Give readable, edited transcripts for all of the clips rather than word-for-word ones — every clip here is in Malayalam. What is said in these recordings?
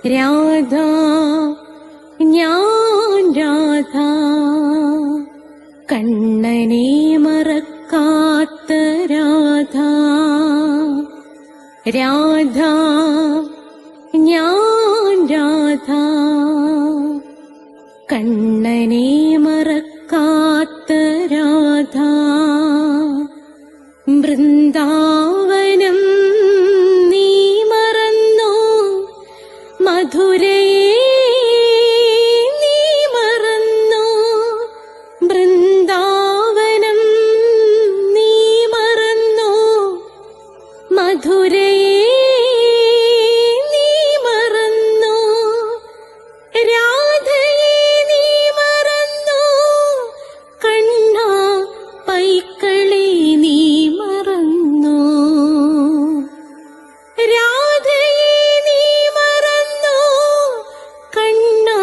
രാധ ഞാൻ രാധ, കണ്ണനെ മറക്കാത്ത രാധ. രാധ ഞാൻ രാധ, കണ്ണനെ മറക്കാത്ത രാധ. വൃന്ദാവനം നീ മറന്നോ, മധുരയെ നീ മറന്നോ. വൃന്ദാവനം നീ മറന്നോ, മധുരയെ നീ മറന്നോ. രാധയെ നീ മറന്നോ, കണ്ണാ പൈക്കളെ നീ മറന്നോ. രാധയെ നീ മറന്നോ, കണ്ണാ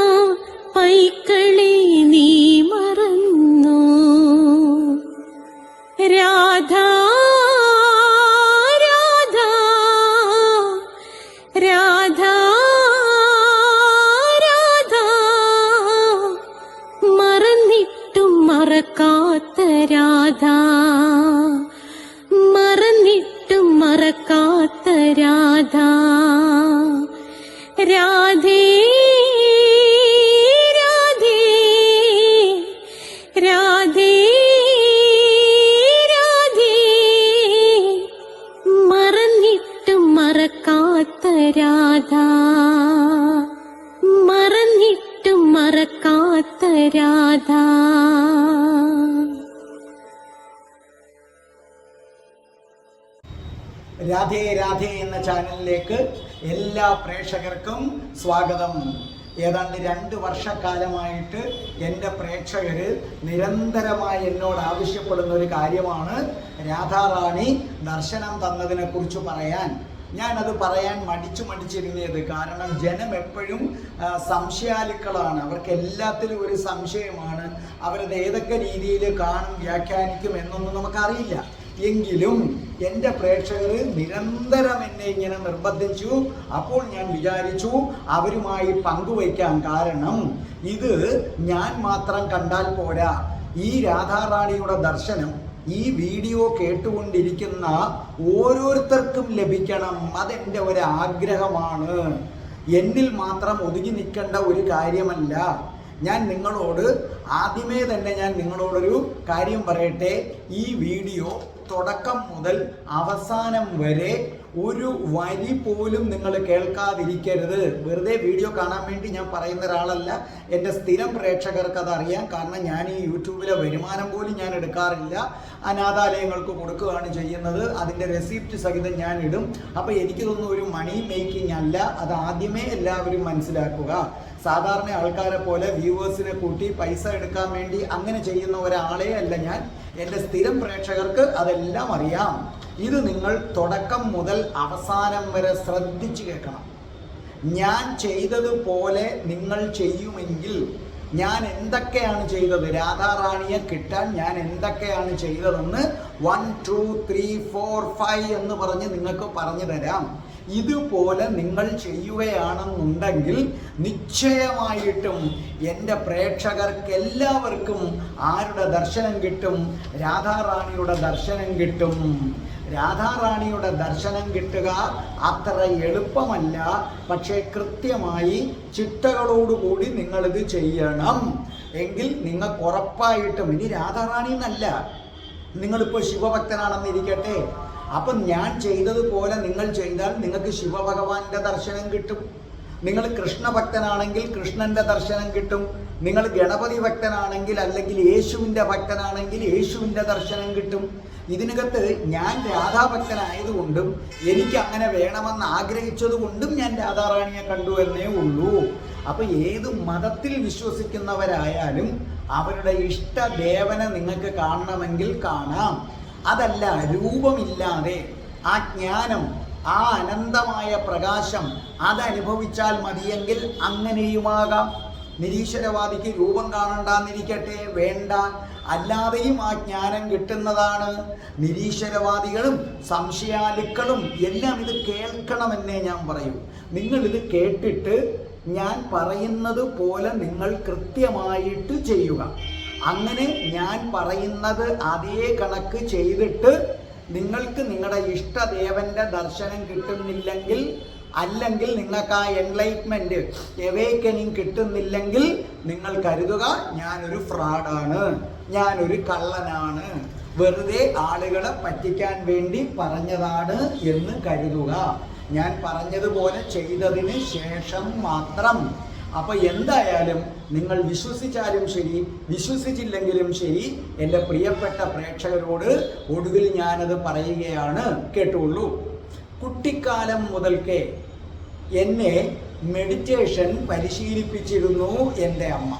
പൈക്കളെ നീ മറന്നോ. രാധ രാധ രാധ രാധ, മറന്നിട്ടും മറക്കാത്ത രാധ, മറന്നിട്ടും മറക്കാത്ത രാധ. രാധേ രാധേ രാധേ രാധേ, മറന്നിട്ടും മറക്കാത്ത രാധ, മറന്നിട്ടും മറക്കാത്ത രാധ. രാധേ രാധേ എന്ന ചാനലിലേക്ക് എല്ലാ പ്രേക്ഷകർക്കും സ്വാഗതം. ഏതാണ്ട് 2 വർഷക്കാലമായിട്ട് എൻ്റെ പ്രേക്ഷകർ നിരന്തരമായി എന്നോട് ആവശ്യപ്പെടുന്ന ഒരു കാര്യമാണ് രാധാറാണി ദർശനം തന്നതിനെ കുറിച്ച് പറയാൻ. ഞാനത് പറയാൻ മടിച്ചിരുന്നത് കാരണം ജനം എപ്പോഴും സംശയാലുക്കളാണ്. അവർക്ക് എല്ലാത്തിലും ഒരു സംശയമാണ്. അവരത് ഏതൊക്കെ രീതിയിൽ കാണും, വ്യാഖ്യാനിക്കും എന്നൊന്നും നമുക്കറിയില്ല. എങ്കിലും എൻ്റെ പ്രേക്ഷകർ നിരന്തരം എന്നെ ഇങ്ങനെ നിർബന്ധിച്ചു. അപ്പോൾ ഞാൻ വിചാരിച്ചു അവരുമായി പങ്കുവയ്ക്കാം. കാരണം ഇത് ഞാൻ മാത്രം കണ്ടാൽ പോരാ. ഈ രാധാറാണിയുടെ ദർശനം ഈ വീഡിയോ കേട്ടുകൊണ്ടിരിക്കുന്ന ഓരോരുത്തർക്കും ലഭിക്കണം. അതെൻ്റെ ഒരു ആഗ്രഹമാണ്. എന്നിൽ മാത്രം ഒതുങ്ങി നിൽക്കേണ്ട ഒരു കാര്യമല്ല. ഞാൻ നിങ്ങളോട് ആദ്യമേ തന്നെ ഞാൻ നിങ്ങളോടൊരു കാര്യം പറയട്ടെ. ഈ വീഡിയോ തുടക്കം മുതൽ അവസാനം വരെ ഒരു വരി പോലും നിങ്ങൾ കേൾക്കാതിരിക്കരുത്. വെറുതെ വീഡിയോ കാണാൻ വേണ്ടി ഞാൻ പറയുന്ന ഒരാളല്ല. എൻ്റെ സ്ഥിരം പ്രേക്ഷകർക്ക് അതറിയാം. കാരണം ഞാൻ ഈ യൂട്യൂബിലെ വരുമാനം പോലും ഞാൻ എടുക്കാറില്ല. അനാഥാലയങ്ങൾക്ക് കൊടുക്കുകയാണ് ചെയ്യുന്നത്. അതിൻ്റെ റെസിപ്റ്റ് സഹിതം ഞാൻ ഇടും. അപ്പോൾ എനിക്കിതൊന്നും ഒരു മണി മേക്കിംഗ് അല്ല. അത് ആദ്യമേ എല്ലാവരും മനസ്സിലാക്കുക. സാധാരണ ആൾക്കാരെ പോലെ വ്യൂവേഴ്സിനെ കൂട്ടി പൈസ എടുക്കാൻ വേണ്ടി അങ്ങനെ ചെയ്യുന്ന ഒരാളെ അല്ല ഞാൻ. എൻ്റെ സ്ഥിരം പ്രേക്ഷകർക്ക് അതെല്ലാം അറിയാം. ഇത് നിങ്ങൾ തുടക്കം മുതൽ അവസാനം വരെ ശ്രദ്ധിച്ചു കേൾക്കണം. ഞാൻ ചെയ്തതുപോലെ നിങ്ങൾ ചെയ്യുമെങ്കിൽ ഞാൻ എന്തൊക്കെയാണ് ചെയ്തത്, രാധാറാണിയെ കിട്ടാൻ ഞാൻ എന്തൊക്കെയാണ് ചെയ്തതെന്ന് 1 2 3 4 5 എന്ന് പറഞ്ഞ് നിങ്ങൾക്ക് പറഞ്ഞു തരാം. ഇതുപോലെ നിങ്ങൾ ചെയ്യുകയാണെന്നുണ്ടെങ്കിൽ നിശ്ചയമായിട്ടും എൻ്റെ പ്രേക്ഷകർക്ക് എല്ലാവർക്കും ആരുടെ ദർശനം കിട്ടും? രാധാറാണിയുടെ ദർശനം കിട്ടും. രാധാറാണിയുടെ ദർശനം കിട്ടുക അത്ര എളുപ്പമല്ല. പക്ഷേ കൃത്യമായി ചിട്ടകളോടുകൂടി നിങ്ങളിത് ചെയ്യണം. എങ്കിൽ നിങ്ങൾക്ക് ഉറപ്പായിട്ടും, ഇനി രാധാറാണി എന്നല്ല, നിങ്ങളിപ്പോൾ ശിവഭക്തനാണെന്നിരിക്കട്ടെ, അപ്പം ഞാൻ ചെയ്തതുപോലെ നിങ്ങൾ ചെയ്താൽ നിങ്ങൾക്ക് ശിവഭഗവാന്റെ ദർശനം കിട്ടും. നിങ്ങൾ കൃഷ്ണഭക്തനാണെങ്കിൽ കൃഷ്ണന്റെ ദർശനം കിട്ടും. നിങ്ങൾ ഗണപതി ഭക്തനാണെങ്കിൽ അല്ലെങ്കിൽ യേശുവിൻ്റെ ഭക്തനാണെങ്കിൽ യേശുവിൻ്റെ ദർശനം കിട്ടും. ഇതിനകത്ത് ഞാൻ രാധാഭക്തനായതുകൊണ്ടും എനിക്ക് അങ്ങനെ വേണമെന്ന് ആഗ്രഹിച്ചതുകൊണ്ടും ഞാൻ രാധാറാണിയെ കണ്ടു എന്നേ ഉള്ളൂ. അപ്പോൾ ഏത് മതത്തിൽ വിശ്വസിക്കുന്നവരായാലും അവരുടെ ഇഷ്ടദേവനെ നിങ്ങൾക്ക് കാണണമെങ്കിൽ കാണാം. അതല്ല, രൂപമില്ലാതെ ആ ജ്ഞാനം, ആ അനന്തമായ പ്രകാശം അതനുഭവിച്ചാൽ മതിയെങ്കിൽ അങ്ങനെയുമാകാം. നിരീശ്വരവാദിക്ക് രൂപം കാണണ്ടെന്നിരിക്കട്ടെ, വേണ്ട. അല്ലാതെയും ആ ജ്ഞാനം കിട്ടുന്നതാണ്. നിരീശ്വരവാദികളും സംശയാലുക്കളും എല്ലാം ഇത് കേൾക്കണമെന്നേ ഞാൻ പറയൂ. നിങ്ങളിത് കേട്ടിട്ട് ഞാൻ പറയുന്നത് പോലെ നിങ്ങൾ കൃത്യമായിട്ട് ചെയ്യുക. അങ്ങനെ ഞാൻ പറയുന്നത് അതേ കണക്ക് ചെയ്തിട്ട് നിങ്ങൾക്ക് നിങ്ങളുടെ ഇഷ്ടദേവന്റെ ദർശനം കിട്ടുന്നില്ലെങ്കിൽ, അല്ലെങ്കിൽ നിങ്ങൾക്ക് ആ എൻലൈറ്റ്മെന്റ് എവേക്കനിങ് കിട്ടുന്നില്ലെങ്കിൽ, നിങ്ങൾ കരുതുക ഞാനൊരു ഫ്രോഡാണ്, ഞാനൊരു കള്ളനാണ്, വെറുതെ ആളുകളെ പറ്റിക്കാൻ വേണ്ടി പറഞ്ഞതാണ് എന്ന് കരുതുക. ഞാൻ പറഞ്ഞതുപോലെ ചെയ്തതിന് ശേഷം മാത്രം. അപ്പോൾ എന്തായാലും നിങ്ങൾ വിശ്വസിച്ചാലും ശരി വിശ്വസിച്ചില്ലെങ്കിലും ശരി, എൻ്റെ പ്രിയപ്പെട്ട പ്രേക്ഷകരോട് ഒടുവിൽ ഞാനത് പറയുകയാണ്, കേട്ടുള്ളൂ. കുട്ടിക്കാലം മുതൽക്കേ എന്നെ മെഡിറ്റേഷൻ പരിശീലിപ്പിച്ചിരുന്നു എൻ്റെ അമ്മ.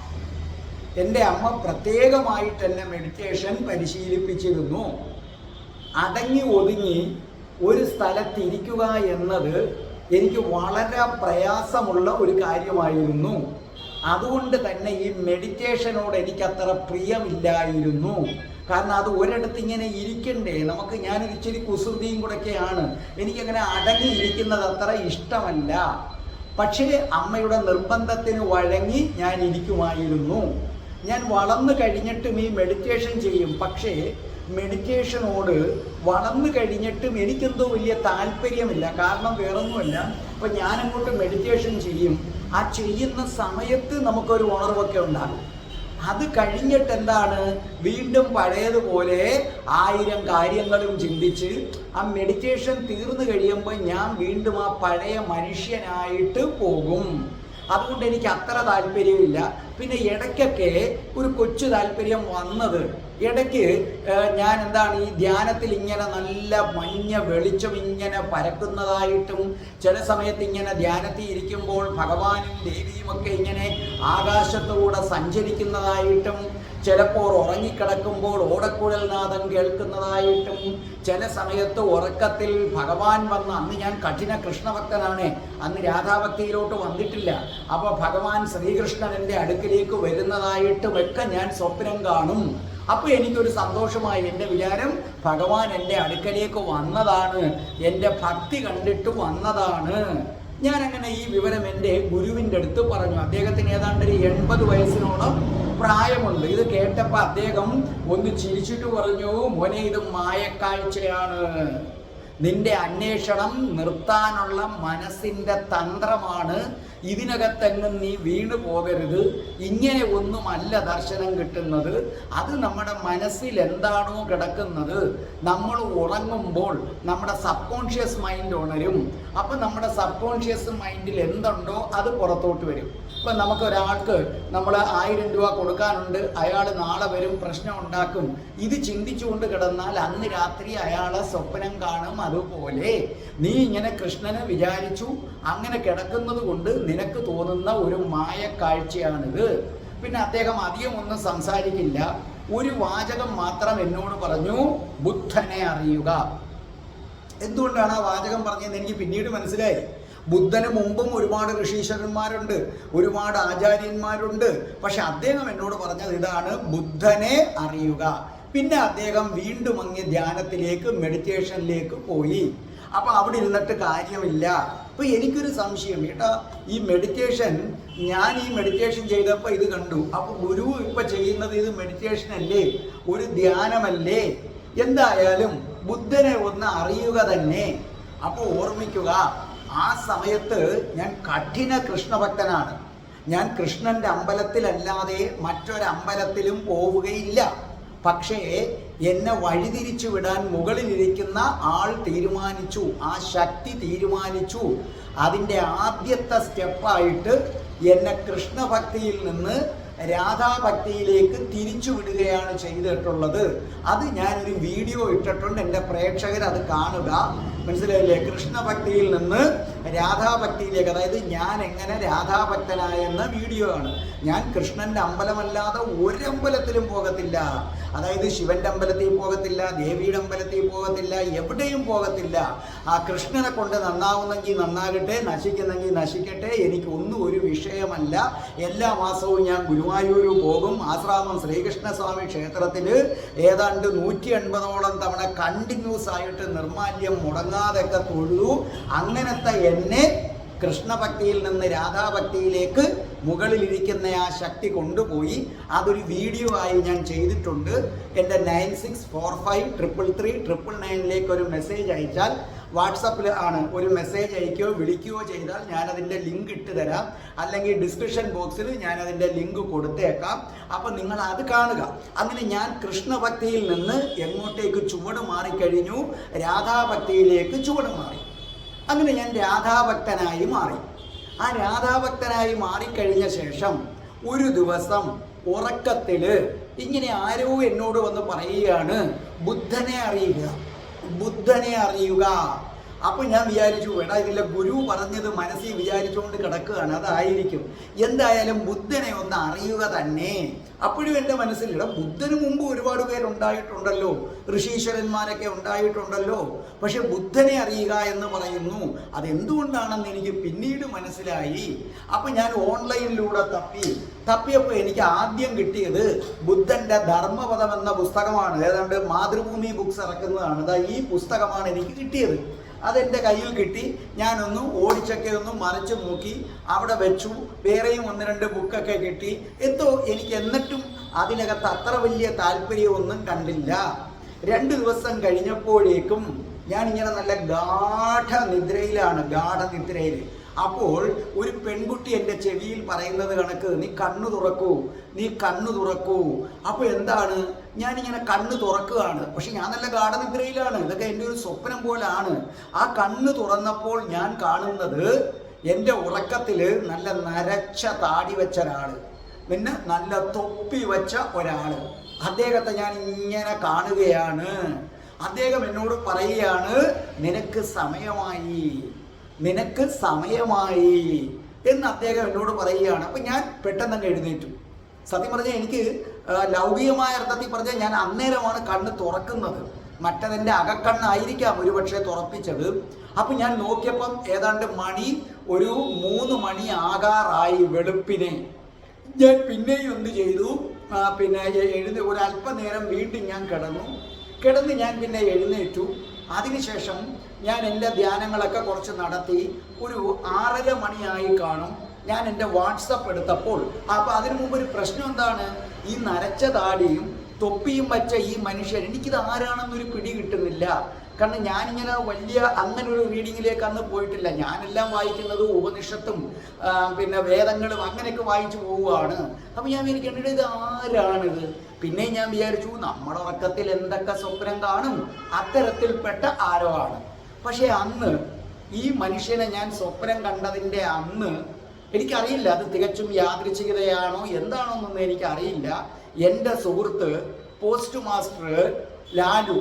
എൻ്റെ അമ്മ പ്രത്യേകമായിട്ട് എന്നെ മെഡിറ്റേഷൻ പരിശീലിപ്പിച്ചിരുന്നു. അടങ്ങി ഒതുങ്ങി ഒരു സ്ഥലത്തിരിക്കുക എന്നത് എനിക്ക് വളരെ പ്രയാസമുള്ള ഒരു കാര്യമായിരുന്നു. അതുകൊണ്ട് തന്നെ ഈ മെഡിറ്റേഷനോട് എനിക്കത്ര പ്രിയമില്ലായിരുന്നു. കാരണം അത് ഒരിടത്ത് ഇങ്ങനെ ഇരിക്കണ്ടേ, ഞാനൊരു ഇച്ചിരി കുസൃതിയും കൂടെയൊക്കെയാണ്, എനിക്കങ്ങനെ അടങ്ങിയിരിക്കുന്നത് അത്ര ഇഷ്ടമല്ല. പക്ഷേ അമ്മയുടെ നിർബന്ധത്തിന് വഴങ്ങി ഞാൻ ഇരിക്കുമായിരുന്നു. ഞാൻ വളർന്നു കഴിഞ്ഞിട്ടും ഈ മെഡിറ്റേഷൻ ചെയ്യും. പക്ഷേ മെഡിറ്റേഷനോട് വളർന്നു കഴിഞ്ഞിട്ടും എനിക്കെന്തോ വലിയ താല്പര്യമില്ല. കാരണം വേറൊന്നുമല്ല, ഇപ്പം ഞാനങ്ങോട്ട് മെഡിറ്റേഷൻ ചെയ്യും, ആ ചെയ്യുന്ന സമയത്ത് നമുക്കൊരു ഉണർവൊക്കെ ഉണ്ടാകും. അത് കഴിഞ്ഞിട്ട് എന്താണ്, വീണ്ടും പഴയതുപോലെ 1000 കാര്യങ്ങളും ചിന്തിച്ച് ആ മെഡിറ്റേഷൻ തീർന്നു കഴിയുമ്പോൾ ഞാൻ വീണ്ടും ആ പഴയ മനുഷ്യനായിട്ട് പോകും. അതുകൊണ്ട് എനിക്ക് അത്ര താല്പര്യമില്ല. പിന്നെ ഇടയ്ക്കൊക്കെ ഒരു കൊച്ചു താല്പര്യം വന്നത്, ഇടയ്ക്ക് ഞാൻ ഈ ധ്യാനത്തിൽ ഇങ്ങനെ നല്ല മഞ്ഞ വെളിച്ചം ഇങ്ങനെ പരക്കുന്നതായിട്ടും, ചില സമയത്ത് ഇങ്ങനെ ധ്യാനത്തിൽ ഇരിക്കുമ്പോൾ ഭഗവാനും ദേവിയും ഒക്കെ ഇങ്ങനെ ആകാശത്തുകൂടെ സഞ്ചരിക്കുന്നതായിട്ടും, ചിലപ്പോൾ ഉറങ്ങിക്കിടക്കുമ്പോൾ ഓടക്കുഴൽ നാദം കേൾക്കുന്നതായിട്ടും, ചില സമയത്ത് ഉറക്കത്തിൽ ഭഗവാൻ വന്ന്, അന്ന് ഞാൻ കഠിന കൃഷ്ണഭക്തനാണ്, അന്ന് രാധാഭക്തിയിലോട്ട് വന്നിട്ടില്ല, അപ്പോൾ ഭഗവാൻ ശ്രീകൃഷ്ണൻ എൻ്റെ അടുക്കിലേക്ക് വരുന്നതായിട്ടും ഒക്കെ ഞാൻ സ്വപ്നം കാണും. അപ്പോൾ എനിക്കൊരു സന്തോഷമായി. എൻ്റെ വിചാരം ഭഗവാൻ എൻ്റെ അടുക്കലേക്ക് വന്നതാണ്, എൻ്റെ ഭക്തി കണ്ടിട്ട് വന്നതാണ്. ഞാനങ്ങനെ ഈ വിവരം എൻ്റെ ഗുരുവിൻ്റെ അടുത്ത് പറഞ്ഞു. അദ്ദേഹത്തിന് ഏതാണ്ട് ഒരു 80 വയസ്സിനോളം പ്രായമുണ്ട്. ഇത് കേട്ടപ്പോൾ അദ്ദേഹം ഒന്ന് ചിരിച്ചിട്ട് പറഞ്ഞു, മോനെ ഇത് മായക്കാഴ്ചയാണ്, നിന്റെ അന്വേഷണം നിർത്താനുള്ള മനസ്സിൻ്റെ തന്ത്രമാണ്, ഇതിനകത്തെങ്ങും നീ വീണു പോകരുത്, ഇങ്ങനെ ഒന്നുമല്ല ദർശനം കിട്ടുന്നത്, അത് നമ്മുടെ മനസ്സിൽ എന്താണോ കിടക്കുന്നത്, നമ്മൾ ഉറങ്ങുമ്പോൾ നമ്മുടെ സബ് കോൺഷ്യസ് മൈൻഡ് ഉണരും. അപ്പം നമ്മുടെ സബ് കോൺഷ്യസ് മൈൻഡിൽ എന്തുണ്ടോ അത് പുറത്തോട്ട് വരും. ഇപ്പം നമുക്കൊരാൾക്ക് നമ്മൾ 1000 രൂപ കൊടുക്കാനുണ്ട്, അയാൾ നാളെ വരും, പ്രശ്നം ഉണ്ടാക്കും, ഇത് ചിന്തിച്ചുകൊണ്ട് കിടന്നാൽ അന്ന് രാത്രി അയാളെ സ്വപ്നം കാണും. അതുപോലെ നീ ഇങ്ങനെ കൃഷ്ണനെ വിചാരിച്ചു അങ്ങനെ കിടക്കുന്നത് കൊണ്ട് നിനക്ക് തോന്നുന്ന ഒരു മായക്കാഴ്ചയാണിത്. പിന്നെ അദ്ദേഹം അധികം ഒന്നും സംസാരിക്കില്ല, ഒരു വാചകം മാത്രം എന്നോട് പറഞ്ഞു, ബുദ്ധനെ അറിയുക. എന്തുകൊണ്ടാണ് ആ വാചകം പറഞ്ഞതെന്ന് എനിക്ക് പിന്നീട് മനസ്സിലായി. ബുദ്ധന് മുമ്പും ഒരുപാട് ഋഷീശ്വരന്മാരുണ്ട്, ഒരുപാട് ആചാര്യന്മാരുണ്ട്, പക്ഷെ അദ്ദേഹം എന്നോട് പറഞ്ഞത് ഇതാണ്, ബുദ്ധനെ അറിയുക. പിന്നെ അദ്ദേഹം വീണ്ടും അങ്ങ് ധ്യാനത്തിലേക്ക്, മെഡിറ്റേഷനിലേക്ക് പോയി. അപ്പം അവിടെ ഇരുന്നിട്ട് കാര്യമില്ല. അപ്പോൾ എനിക്കൊരു സംശയം, ഏട്ടാ ഈ മെഡിറ്റേഷൻ, ഞാൻ ഈ മെഡിറ്റേഷൻ ചെയ്തപ്പോൾ ഇത് കണ്ടു, അപ്പോൾ ഗുരു ഇപ്പം ചെയ്യുന്നത് ഇത് മെഡിറ്റേഷൻ അല്ലേ, ഒരു ധ്യാനമല്ലേ? എന്തായാലും ബുദ്ധനെ ഒന്ന് അറിയുക തന്നെ. അപ്പോൾ ഓർമ്മിക്കുക, ആ സമയത്ത് ഞാൻ കഠിന കൃഷ്ണഭക്തനാണ്. ഞാൻ കൃഷ്ണൻ്റെ അമ്പലത്തിലല്ലാതെ മറ്റൊരമ്പലത്തിലും പോവുകയില്ല. പക്ഷേ എന്നെ വഴിതിരിച്ചു വിടാൻ മുകളിലിരിക്കുന്ന ആൾ തീരുമാനിച്ചു, ആ ശക്തി തീരുമാനിച്ചു. അതിൻ്റെ ആദ്യത്തെ സ്റ്റെപ്പായിട്ട് എന്നെ കൃഷ്ണഭക്തിയിൽ നിന്ന് രാധാഭക്തിയിലേക്ക് തിരിച്ചു വിടുകയാണ് ചെയ്തിട്ടുള്ളത്. അത് ഞാനൊരു വീഡിയോ ഇട്ടിട്ടുണ്ട്, എൻ്റെ പ്രേക്ഷകർ അത് കാണുക. മനസ്സിലായില്ലേ? കൃഷ്ണഭക്തിയിൽ നിന്ന് രാധാഭക്തിയിലേക്ക്, അതായത് ഞാൻ എങ്ങനെ രാധാഭക്തനായെന്ന വീഡിയോ ആണ്. ഞാൻ കൃഷ്ണൻ്റെ അമ്പലമല്ലാതെ ഒരമ്പലത്തിലും പോകത്തില്ല. അതായത് ശിവന്റെ അമ്പലത്തിൽ പോകത്തില്ല, ദേവിയുടെ അമ്പലത്തിൽ പോകത്തില്ല, എവിടെയും പോകത്തില്ല. ആ കൃഷ്ണനെ കൊണ്ട് നന്നാവുന്നെങ്കിൽ നന്നാകട്ടെ, നശിക്കുന്നെങ്കിൽ നശിക്കട്ടെ, എനിക്കൊന്നും ഒരു വിഷയമല്ല. എല്ലാ മാസവും ഞാൻ ഗുരുവായൂർ പോകും. ആശ്രാമം ശ്രീകൃഷ്ണസ്വാമി ക്ഷേത്രത്തിൽ ഏതാണ്ട് 180ഓളം തവണ കണ്ടിന്യൂസ് ആയിട്ട് നിർമാല്യം മുടങ്ങാതൊക്കെ തൊഴുതു. അങ്ങനത്തെ എന്നെ കൃഷ്ണഭക്തിയിൽ നിന്ന് രാധാഭക്തിയിലേക്ക് മുകളിലിരിക്കുന്ന ആ ശക്തി കൊണ്ടുപോയി അതൊരു വീഡിയോ ആയി ഞാൻ ചെയ്തിട്ടുണ്ട്. എൻ്റെ 96453339 ഒരു മെസ്സേജ് അയച്ചാൽ, വാട്സപ്പിൽ ആണ്, ഒരു മെസ്സേജ് അയക്കുകയോ വിളിക്കുകയോ ചെയ്താൽ ഞാനതിൻ്റെ ലിങ്ക് ഇട്ട് തരാം. അല്ലെങ്കിൽ ഡിസ്ക്രിപ്ഷൻ ബോക്സിൽ ഞാനതിൻ്റെ ലിങ്ക് കൊടുത്തേക്കാം. അപ്പം നിങ്ങൾ അത് കാണുക. അങ്ങനെ ഞാൻ കൃഷ്ണഭക്തിയിൽ നിന്ന് എങ്ങോട്ടേക്ക് ചുവട് മാറിക്കഴിഞ്ഞു? രാധാഭക്തിയിലേക്ക് ചുവട് മാറി. അങ്ങനെ ഞാൻ രാധാഭക്തനായി മാറി. ആ രാധാഭക്തനായി മാറിക്കഴിഞ്ഞ ശേഷം ഒരു ദിവസം ഉറക്കത്തിൽ ഇങ്ങനെ ആരോ എന്നോട് വന്ന് പറയുകയാണ്, ബുദ്ധനെ അറിയുക, ബുദ്ധനെ അറിയുക. അപ്പം ഞാൻ വിചാരിച്ചു, എടാ ഇതിലെ ഗുരു പറഞ്ഞത് മനസ്സിൽ വിചാരിച്ചുകൊണ്ട് കിടക്കുകയാണ്, അതായിരിക്കും. എന്തായാലും ബുദ്ധനെ ഒന്ന് അറിയുക തന്നെ. അപ്പോഴും എൻ്റെ മനസ്സിലിട, ബുദ്ധന് മുമ്പ് ഒരുപാട് പേരുണ്ടായിട്ടുണ്ടല്ലോ, ഋഷീശ്വരന്മാരൊക്കെ ഉണ്ടായിട്ടുണ്ടല്ലോ. പക്ഷെ ബുദ്ധനെ അറിയുക എന്ന് പറയുന്നു, അതെന്തുകൊണ്ടാണെന്ന് എനിക്ക് പിന്നീട് മനസ്സിലായി. അപ്പം ഞാൻ ഓൺലൈനിലൂടെ തപ്പിയപ്പോൾ എനിക്ക് ആദ്യം കിട്ടിയത് ബുദ്ധൻ്റെ ധർമ്മപദം എന്ന പുസ്തകമാണ്. ഏതാണ്ട് മാതൃഭൂമി ബുക്സ് ഇറക്കുന്നതാണ്. അതാ ഈ പുസ്തകമാണ് എനിക്ക് കിട്ടിയത്. അതെൻ്റെ കയ്യിൽ കിട്ടി. ഞാനൊന്ന് ഓടിച്ചൊക്കെ ഒന്ന് മറിച്ച് നോക്കി, അവിടെ വെച്ചു. വേറെയും 1-2 ബുക്കൊക്കെ കിട്ടി. എന്തോ എനിക്ക് എന്നിട്ടും അതിനകത്ത് അത്ര വലിയ താല്പര്യമൊന്നും കണ്ടില്ല. 2 ദിവസം കഴിഞ്ഞപ്പോഴേക്കും ഞാനിങ്ങനെ നല്ല ഗാഠനിദ്രയിൽ. അപ്പോൾ ഒരു പെൺകുട്ടി എൻ്റെ ചെവിയിൽ പറയുന്നത് കണക്ക്, നീ കണ്ണു തുറക്കൂ. അപ്പോൾ എന്താണ്, ഞാനിങ്ങനെ കണ്ണ് തുറക്കുകയാണ്. പക്ഷെ ഞാൻ നല്ല ഗാഠനിദ്രയിലാണ്. ഇതൊക്കെ എൻ്റെ ഒരു സ്വപ്നം പോലാണ്. ആ കണ്ണ് തുറന്നപ്പോൾ ഞാൻ കാണുന്നത് എൻ്റെ ഉറക്കത്തിൽ നല്ല നരച്ച താടി വെച്ച ഒരാൾ, പിന്നെ നല്ല തൊപ്പി വെച്ച ഒരാൾ. അദ്ദേഹത്തെ ഞാൻ ഇങ്ങനെ കാണുകയാണ്. അദ്ദേഹം എന്നോട് പറയുകയാണ്, നിനക്ക് സമയമായി എന്ന് അദ്ദേഹം എന്നോട് പറയുകയാണ്. അപ്പം ഞാൻ പെട്ടെന്ന് അങ്ങ് എഴുന്നേറ്റു. സത്യം പറഞ്ഞാൽ എനിക്ക് ലൗകികമായ അർത്ഥത്തിൽ പറഞ്ഞാൽ ഞാൻ അന്നേരമാണ് കണ്ണ് തുറക്കുന്നത്. മറ്റതെൻ്റെ അകക്കണ്ണായിരിക്കാം ഒരുപക്ഷെ തുറപ്പിച്ചത്. അപ്പം ഞാൻ നോക്കിയപ്പം ഏതാണ്ട് ഒരു 3 മണി ആകാറായി വെളുപ്പിനെ. ഞാൻ പിന്നെയും എന്ത് ചെയ്തു, ഒരു അല്പനേരം വീണ്ടും ഞാൻ കിടന്ന് ഞാൻ പിന്നെ എഴുന്നേറ്റു. അതിനുശേഷം ഞാൻ എൻ്റെ ധ്യാനങ്ങളൊക്കെ കുറച്ച് നടത്തി. ഒരു 6:30 മണിയായി കാണും. ഞാൻ എൻ്റെ വാട്സപ്പ് എടുത്തപ്പോൾ, അപ്പോൾ അതിനു മുമ്പ് ഒരു പ്രശ്നം എന്താണ്, ഈ നരച്ച താടിയും തൊപ്പിയും വച്ച ഈ മനുഷ്യൻ, എനിക്കിത് ആരാണെന്നൊരു പിടി കിട്ടുന്നില്ല. കാരണം ഞാനിങ്ങനെ അങ്ങനെ ഒരു റീഡിങ്ങിലേക്ക് അന്ന് പോയിട്ടില്ല. ഞാനെല്ലാം വായിക്കുന്നത് ഉപനിഷത്തും വേദങ്ങളും അങ്ങനെയൊക്കെ വായിച്ചു പോവുകയാണ്. അപ്പം ഞാൻ വിചാരിക്കേണ്ടത് ഇത് ആരാണിത്? പിന്നെ ഞാൻ വിചാരിച്ചു, നമ്മുടെ ഉറക്കത്തിൽ എന്തൊക്കെ സ്വപ്നം കാണും, അത്തരത്തിൽപ്പെട്ട ആരോ ആണ്. പക്ഷേ അന്ന് ഈ മനുഷ്യനെ ഞാൻ സ്വപ്നം കണ്ടതിൻ്റെ അന്ന് എനിക്കറിയില്ല അത് തികച്ചും യാദൃച്ഛികതയാണോ എന്താണോ എന്നൊന്നും എനിക്കറിയില്ല. എൻ്റെ സുഹൃത്ത് പോസ്റ്റ് മാസ്റ്റർ ലാലു,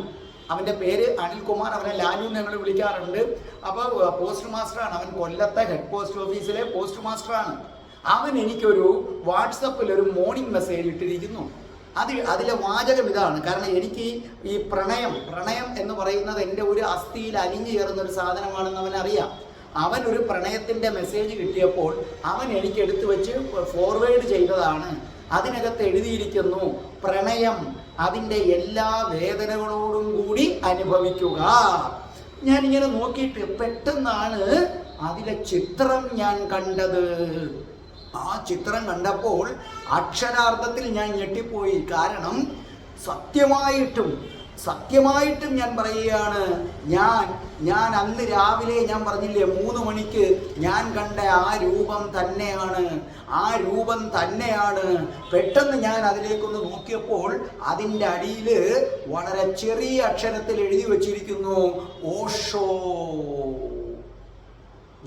അവൻ്റെ പേര് അനിൽകുമാർ, അവനെ ലാലു ഞങ്ങൾ വിളിക്കാറുണ്ട്. അപ്പോൾ പോസ്റ്റ് മാസ്റ്ററാണ് അവൻ. കൊല്ലത്തെ ഹെഡ് പോസ്റ്റ് ഓഫീസിലെ പോസ്റ്റ് മാസ്റ്ററാണ് അവൻ. എനിക്കൊരു വാട്സപ്പിൽ ഒരു മോർണിംഗ് മെസ്സേജ് ഇട്ടിരിക്കുന്നു. അതിലെ വാചകം ഇതാണ്. കാരണം എനിക്ക് ഈ പ്രണയം എന്ന് പറയുന്നത് എൻ്റെ ഒരു അസ്ഥിയിൽ അലിഞ്ഞു ചേർന്നൊരു സാധനമാണെന്ന് അവനറിയാം. അവൻ ഒരു പ്രണയത്തിൻ്റെ മെസ്സേജ് കിട്ടിയപ്പോൾ അവൻ എനിക്ക് എടുത്തു വെച്ച് ഫോർവേഡ് ചെയ്തതാണ്. അതിനകത്ത് എഴുതിയിരിക്കുന്നു, പ്രണയം അതിൻ്റെ എല്ലാ വേദനകളോടും കൂടി അനുഭവിക്കുക. ഞാനിങ്ങനെ നോക്കിയിട്ട് പെട്ടെന്നാണ് അതിലെ ചിത്രം ഞാൻ കണ്ടത്. ആ ചിത്രം കണ്ടപ്പോൾ അക്ഷരാർത്ഥത്തിൽ ഞാൻ ഞെട്ടിപ്പോയി. കാരണം സത്യമായിട്ടും ഞാൻ പറയുകയാണ്, ഞാൻ അന്ന് രാവിലെ ഞാൻ പറഞ്ഞില്ലേ 3 മണിക്ക് ഞാൻ കണ്ട ആ രൂപം തന്നെയാണ്. പെട്ടെന്ന് ഞാൻ അതിലേക്കൊന്ന് നോക്കിയപ്പോൾ അതിൻ്റെ അടിയിൽ വളരെ ചെറിയ അക്ഷരത്തിൽ എഴുതി വച്ചിരിക്കുന്നു, ഓഷോ.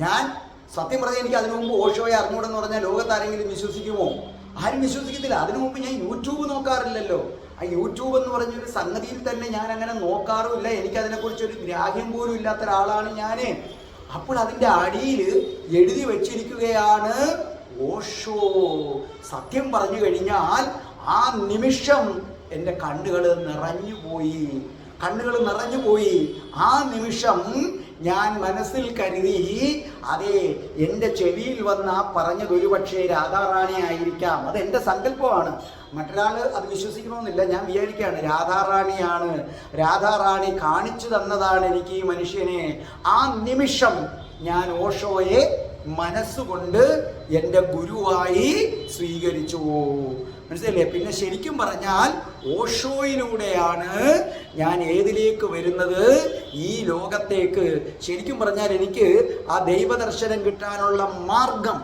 ഞാൻ സത്യം പറഞ്ഞാൽ എനിക്ക് അതിനു മുമ്പ് ഓഷോയെ അറിഞ്ഞൂടെന്ന് പറഞ്ഞാൽ ലോകത്ത് ആരെങ്കിലും വിശ്വസിക്കുമോ? ആരും വിശ്വസിക്കത്തില്ല. അതിനു മുമ്പ് ഞാൻ യൂട്യൂബ് നോക്കാറില്ലല്ലോ. ആ യൂട്യൂബ് എന്ന് പറഞ്ഞൊരു സംഗതിയിൽ തന്നെ ഞാൻ അങ്ങനെ നോക്കാറുമില്ല. എനിക്കതിനെക്കുറിച്ചൊരു ഗ്രാഹ്യം പോലും ഇല്ലാത്ത ഒരാളാണ് ഞാൻ. അപ്പോൾ അതിൻ്റെ അടിയിൽ എഴുതി വച്ചിരിക്കുകയാണ് ഓഷോ. സത്യം പറഞ്ഞു കഴിഞ്ഞാൽ ആ നിമിഷം എൻ്റെ കണ്ണുകൾ നിറഞ്ഞുപോയി. ആ നിമിഷം ഞാൻ മനസ്സിൽ കരുതി, അതെ, എൻ്റെ ചെവിയിൽ വന്ന പറഞ്ഞത് ഒരുപക്ഷെ രാധാറാണി ആയിരിക്കാം. അത് എൻ്റെ സങ്കല്പമാണ്. മറ്റൊരാൾ അത് വിശ്വസിക്കണമെന്നില്ല. ഞാൻ വിചാരിക്കുകയാണ് രാധാറാണിയാണ്, രാധാറാണി കാണിച്ചു തന്നതാണ് എനിക്ക് ഈ മനുഷ്യനെ. ആ നിമിഷം ഞാൻ ഓഷോയെ മനസ്സുകൊണ്ട് എൻ്റെ ഗുരുവായി സ്വീകരിച്ചു. മനസ്സിലല്ലേ? പിന്നെ ശരിക്കും പറഞ്ഞാൽ ഓഷോയിലൂടെയാണ് ഞാൻ ഏതിലേക്ക് വരുന്നത്? ഈ ലോകത്തേക്ക്. ശരിക്കും പറഞ്ഞാൽ എനിക്ക് ആ ദൈവദർശനം കിട്ടാനുള്ള മാർഗം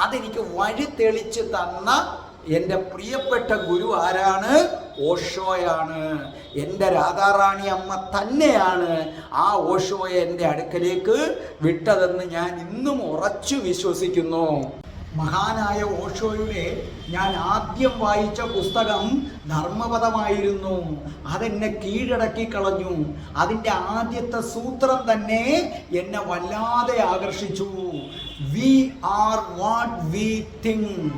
അതെനിക്ക് വഴി തെളിച്ച് തന്ന എൻ്റെ പ്രിയപ്പെട്ട ഗുരു ആരാണ്? ഓഷോയാണ്. എൻ്റെ രാധാറാണി അമ്മ തന്നെയാണ് ആ ഓഷോയെ എൻ്റെ അടുക്കലേക്ക് വിട്ടതെന്ന് ഞാൻ ഇന്നും ഉറച്ചു വിശ്വസിക്കുന്നു. മഹാനായ ഓഷോയുടെ ഞാൻ ആദ്യം വായിച്ച പുസ്തകം ധർമ്മപദമായിരുന്നു. അതെന്നെ കീഴടക്കി കളഞ്ഞു. അതിൻ്റെ ആദ്യത്തെ സൂത്രം തന്നെ എന്നെ വല്ലാതെ ആകർഷിച്ചു. We are what we think.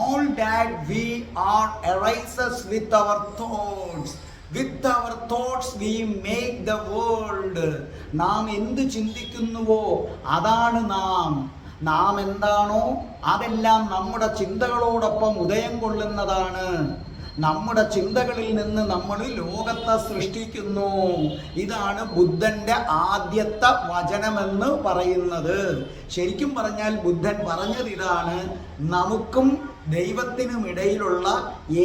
All that we are arises with our thoughts. With our thoughts we make the world. നാം എന്ത് ചിന്തിക്കുന്നുവോ അതാണ് നാം എന്താണോ അതെല്ലാം നമ്മുടെ ചിന്തകളോടൊപ്പം ഉദയം കൊള്ളുന്നതാണ്. നമ്മുടെ ചിന്തകളിൽ നിന്ന് നമ്മൾ ലോകത്തെ സൃഷ്ടിക്കുന്നു. ഇതാണ് ബുദ്ധൻ്റെ ആദ്യത്തെ വചനമെന്ന് പറയുന്നത്. ശരിക്കും പറഞ്ഞാൽ ബുദ്ധൻ പറഞ്ഞത് ഇതാണ്: നമുക്കും ദൈവത്തിനും ഇടയിലുള്ള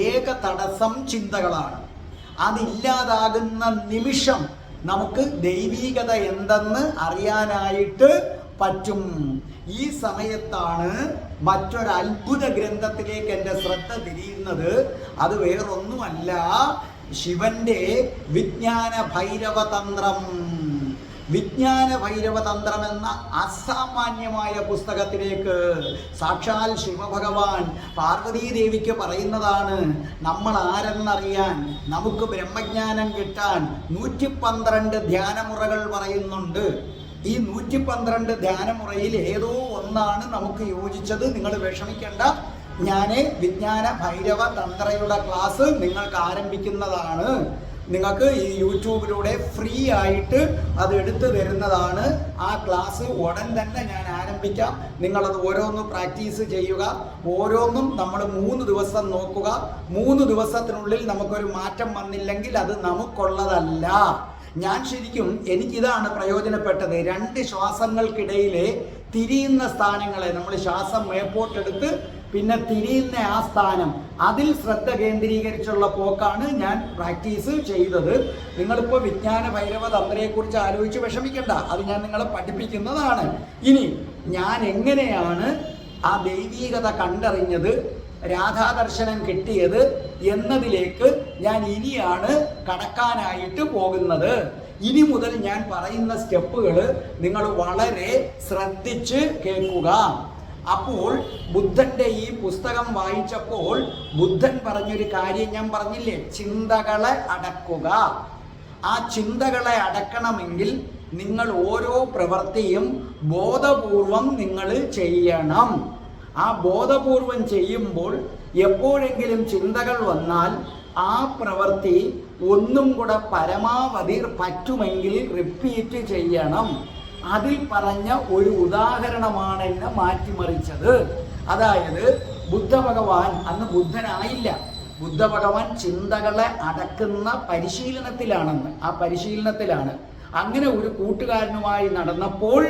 ഏക തടസ്സം ചിന്തകളാണ്. അതില്ലാതാകുന്ന നിമിഷം നമുക്ക് ദൈവീകത എന്തെന്ന് അറിയാനായിട്ട് പറ്റും. ഈ സമയത്താണ് മറ്റൊരു അത്ഭുത ഗ്രന്ഥത്തിലേക്ക് എൻ്റെ ശ്രദ്ധ തിരിയുന്നത്. അത് വേറൊന്നുമല്ല, ശിവന്റെ വിജ്ഞാന ഭൈരവ തന്ത്രം. വിജ്ഞാന ഭൈരവ തന്ത്രം എന്ന അസാമാന്യമായ പുസ്തകത്തിലേക്ക് സാക്ഷാൽ ശിവഭഗവാൻ പാർവതീദേവിക്ക് പറയുന്നതാണ്: നമ്മൾ ആരെന്നറിയാൻ, നമുക്ക് ബ്രഹ്മജ്ഞാനം കിട്ടാൻ 112 ധ്യാനമുറകൾ പറയുന്നുണ്ട്. ഈ 112 ധ്യാനമുറയിൽ ഏതോ ഒന്നാണ് നമുക്ക് യോജിച്ചത്. നിങ്ങൾ വിഷമിക്കേണ്ട, ഞാൻ വിജ്ഞാന ഭൈരവ തന്ത്രയുടെ ക്ലാസ് നിങ്ങൾക്ക് ആരംഭിക്കുന്നതാണ്. നിങ്ങൾക്ക് ഈ യൂട്യൂബിലൂടെ ഫ്രീ ആയിട്ട് അത് എടുത്തു തരുന്നതാണ്. ആ ക്ലാസ് ഉടൻ തന്നെ ഞാൻ ആരംഭിക്കാം. നിങ്ങളത് ഓരോന്നും പ്രാക്ടീസ് ചെയ്യുക. ഓരോന്നും നമ്മൾ 3 ദിവസം നോക്കുക. 3 ദിവസത്തിനുള്ളിൽ നമുക്കൊരു മാറ്റം വന്നില്ലെങ്കിൽ അത് നമുക്കുള്ളതല്ല. ഞാൻ ശരിക്കും എനിക്കിതാണ് പ്രയോജനപ്പെട്ടത്. 2 ശ്വാസങ്ങൾക്കിടയിലെ തിരിയുന്ന സ്ഥാനങ്ങളെ നമ്മൾ ശ്വാസം മേപ്പോട്ടെടുത്ത് പിന്നെ തിരിയുന്ന ആ സ്ഥാനം, അതിൽ ശ്രദ്ധ കേന്ദ്രീകരിച്ചുള്ള പോക്കാണ് ഞാൻ പ്രാക്ടീസ് ചെയ്തത്. നിങ്ങളിപ്പോൾ വിജ്ഞാന ഭൈരവ തന്ത്രയെക്കുറിച്ച് ആലോചിച്ച് വിഷമിക്കണ്ട, അത് ഞാൻ നിങ്ങളെ പഠിപ്പിക്കുന്നതാണ്. ഇനി ഞാൻ എങ്ങനെയാണ് ആ ദൈവീകത കണ്ടറിഞ്ഞത്, രാധാദർശനം കിട്ടിയത് എന്നതിലേക്ക് ഞാൻ ഇനിയാണ് കടക്കാനായിട്ട് പോകുന്നത്. ഇനി മുതൽ ഞാൻ പറയുന്ന സ്റ്റെപ്പുകൾ നിങ്ങൾ വളരെ ശ്രദ്ധിച്ച് കേൾക്കുക. അപ്പോൾ ബുദ്ധൻ്റെ ഈ പുസ്തകം വായിച്ചപ്പോൾ ബുദ്ധൻ പറഞ്ഞൊരു കാര്യം ഞാൻ പറഞ്ഞില്ലേ, ചിന്തകളെ അടക്കുക. ആ ചിന്തകളെ അടക്കണമെങ്കിൽ നിങ്ങൾ ഓരോ പ്രവൃത്തിയും ബോധപൂർവം നിങ്ങൾ ചെയ്യണം. ആ ബോധപൂർവം ചെയ്യുമ്പോൾ എപ്പോഴെങ്കിലും ചിന്തകൾ വന്നാൽ ആ പ്രവൃത്തി ഒന്നും കൂടെ പരമാവധി പറ്റുമെങ്കിൽ റിപ്പീറ്റ് ചെയ്യണം. അതിൽ പറഞ്ഞ ഒരു ഉദാഹരണമാണ് എന്നെ മാറ്റിമറിച്ചത്. അതായത് ബുദ്ധഭഗവാൻ അന്ന് ബുദ്ധനായില്ല. ബുദ്ധഭഗവാൻ ചിന്തകളെ അടക്കുന്ന പരിശീലനത്തിലാണെന്ന്. ആ പരിശീലനത്തിലാണ്. അങ്ങനെ ഒരു കൂട്ടുകാരനുമായി നടന്നപ്പോൾ,